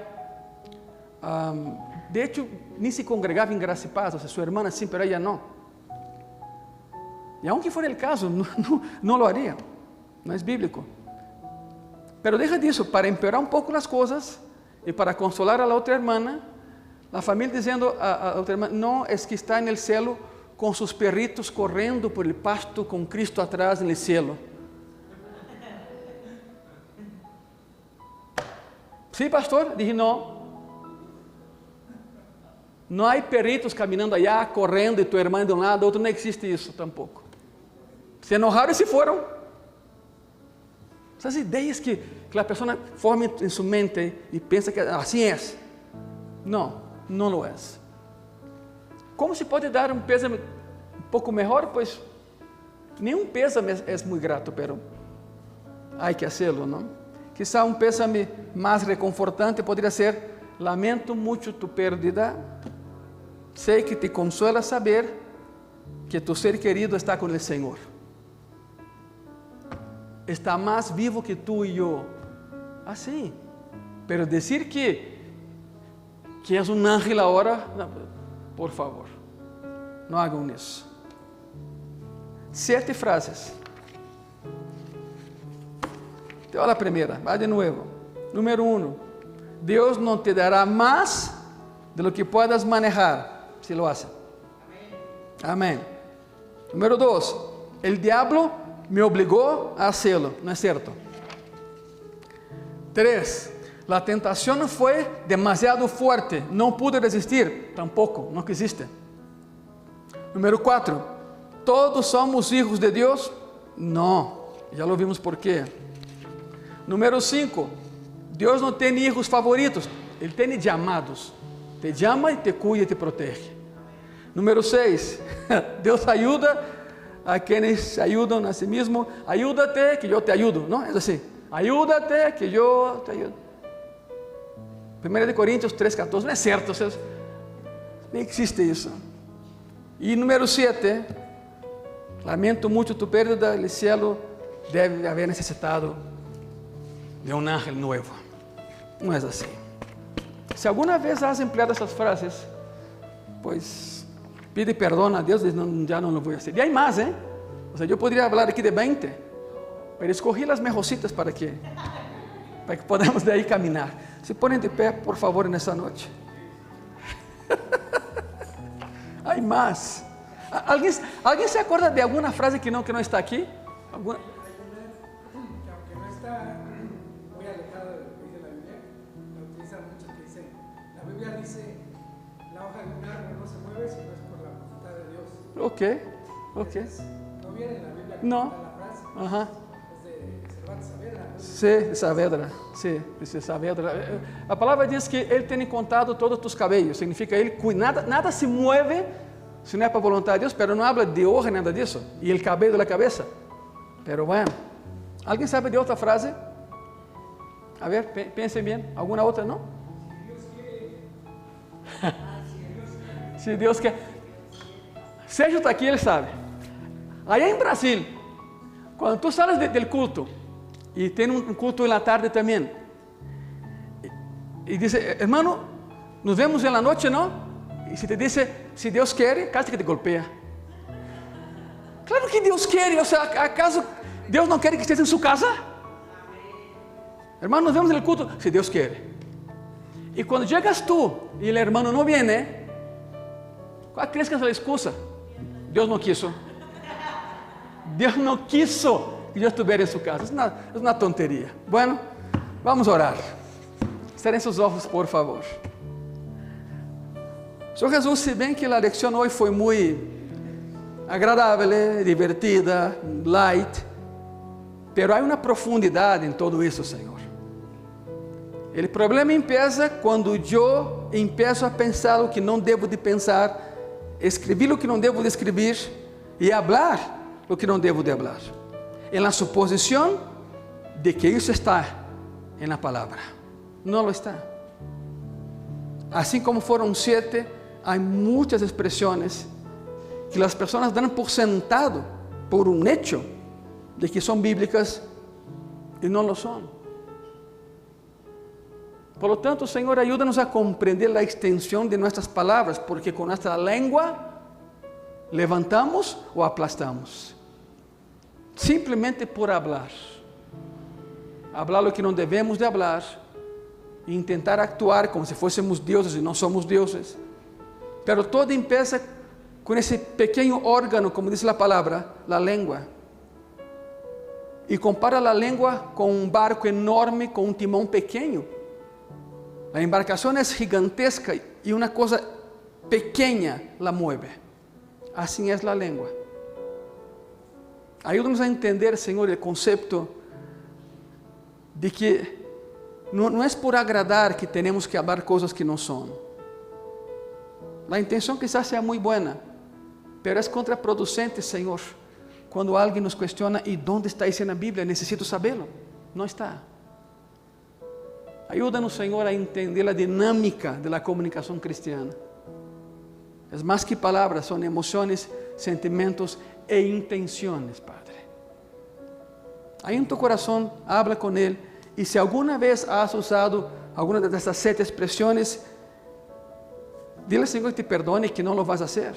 de hecho, ni se congregaba en Gracia y Paz, o sea, su hermana sí, pero ella no. Y aunque fuera el caso, no lo haría. No es bíblico. Pero deja de eso, para empeorar un poco las cosas y para consolar a la otra hermana, la familia diciendo a la otra hermana, no, es que está en el cielo con sus perritos corriendo por el pasto con Cristo atrás en el cielo. Sí, pastor, dije, no hay perritos caminando allá, correndo, y tu hermano de un lado, otro, no existe eso tampoco. Se enojaron y se fueron. Esas ideas que la persona forma en su mente y piensa que así es. No lo es. ¿Cómo se puede dar un pésame un poco mejor? Pues, nenhum pésame es muy grato, pero hay que hacerlo, ¿no? Quizá un pésame más reconfortante podría ser: lamento mucho tu pérdida, sé que te consuela saber que tu ser querido está con el Señor, está más vivo que tú y yo. Así. Pero decir que es un ángel ahora, no, por favor, no hagan eso. 7 frases. Te voy a la primera, va de nuevo. Número 1, Dios no te dará más de lo que puedas manejar si lo hace. Amén. Número 2, el diablo me obligó a hacerlo, ¿no es cierto? 3, la tentación fue demasiado fuerte, no pude resistir, tampoco, no quisiste. Número 4, ¿todos somos hijos de Dios? No, ya lo vimos por qué. Número 5, Dios no tiene hijos favoritos, Él tiene llamados. Te llama y te cuida y te protege. Número 6, Dios ayuda a quienes se ayudan a sí mismos. Ayúdate que yo te ayudo, ¿no? Es así. Ayúdate que yo te ayudo. 1 Corintios 3:14, no es cierto, no existe eso. Y número 7, lamento mucho tu pérdida, el cielo debe haber necesitado de un ángel nuevo. No es así. Si alguna vez has empleado esas frases, pues pide perdón a Dios, ya no lo voy a hacer. Y hay más, ¿eh? O sea, yo podría hablar aquí de 20, pero escogí las mejorcitas para que podamos de ahí caminar. Se ponen de pie, por favor, en esta noche. Hay más. ¿Alguien se acuerda de alguna frase que no está aquí? ¿Alguna? Que aunque no está muy alejada de lo que dice la Biblia, la utilizan muchos que dicen, la Biblia dice, la hoja de un árbol no se mueve si no es por la voluntad de Dios. Ok. Entonces, no viene en la Biblia No. la frase. Ajá. Es de Cervantes Saavedra, ¿no? Sí, Saavedra. Sí, dice Saavedra. La palabra dice que Él tiene contado todos tus cabellos. Significa Él nada se mueve si no es por voluntad de Dios, pero no habla de hoja, nada de eso. Y el cabello de la cabeza. Pero bueno, ¿alguien sabe de otra frase? A ver, piensen bien. ¿Alguna otra, no? Si Dios quiere. Sérgio está aquí, él sabe. Allá en Brasil, cuando tú sales del culto, y tiene un culto en la tarde también, y dice, hermano, nos vemos en la noche, ¿no? Y si te dice, si Dios quiere, casi que te golpea. Claro que Dios quiere, o sea, ¿acaso Dios no quiere que estés en su casa? Hermano, nos vemos en el culto, si Dios quiere. Y cuando llegas tú y el hermano no viene, ¿cuál crees que es la excusa? Dios no quiso. Dios no quiso que yo estuviera en su casa. Es una tontería. Bueno, vamos a orar. Cerrem sus ojos, por favor. Senhor Jesus, se bem que a lección hoje foi muito agradável, divertida, light, pero há uma profundidade em todo isso, Senhor. O problema empieza quando eu empiezo a pensar o que não devo de pensar, escrever o que não devo de escrever e falar o que não devo de falar, em la suposição de que isso está em la palavra. Não lo está. Assim como foram 7, há muitas expressões que as pessoas dão por sentado, por um hecho, de que são bíblicas e não lo são. Por lo tanto, Senhor, ajuda-nos a compreender a extensão de nossas palavras, porque com nossa língua levantamos ou aplastamos, simplesmente por falar. Falar o que não devemos de falar e tentar actuar como se fôssemos deuses e não somos deuses. Pero todo empieza com esse pequeno órgano, como diz a palavra, a língua. E compara a língua com um barco enorme com um timão pequeno. A embarcação é gigantesca e uma coisa pequena la mueve. Assim é a língua. Ajuda-nos a entender, Senhor, o conceito de que não é por agradar que temos que falar coisas que não são. A intenção quizás seja muito boa, pero é contraproducente, Senhor, quando alguém nos questiona, ¿y dónde está isso na Bíblia? Necessito saberlo. Não está. Ajuda-nos, Senhor, a entender a dinâmica da comunicação cristiana. É mais que palavras, são emoções, sentimentos e intenções, Padre. Aí em tu coração, habla com Ele. E se alguma vez has usado alguma dessas 7 expressões, dile, Senhor, que te perdone, que não lo vas a hacer.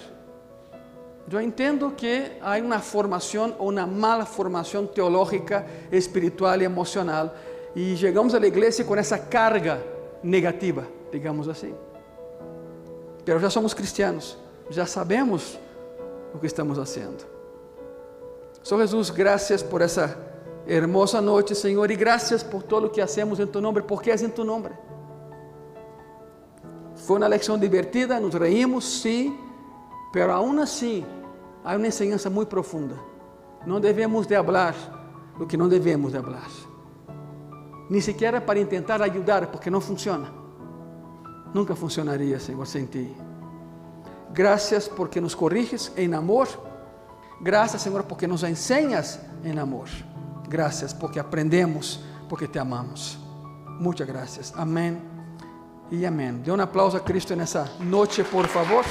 Eu entendo que há uma formação ou uma mala formação teológica, espiritual e emocional, e chegamos à igreja com essa carga negativa, digamos assim. Pero já somos cristianos, já sabemos o que estamos fazendo. Senhor Jesus, graças por essa hermosa noite, Senhor, e graças por todo o que hacemos em tu nome, porque é em tu nome. Foi uma lecção divertida, nos reímos, sim, pero aún assim, há uma enseñança muito profunda. Não devemos de falar o que não devemos de falar. Ni siquiera para tentar ajudar, porque não funciona. Nunca funcionaria, Senhor, sem ti. Graças porque nos corriges em amor Gracias, Señor, porque nos enseñas en amor. Gracias porque aprendemos, porque te amamos. Muchas gracias. Amén y amén. Dê un aplauso a Cristo en esa noche, por favor.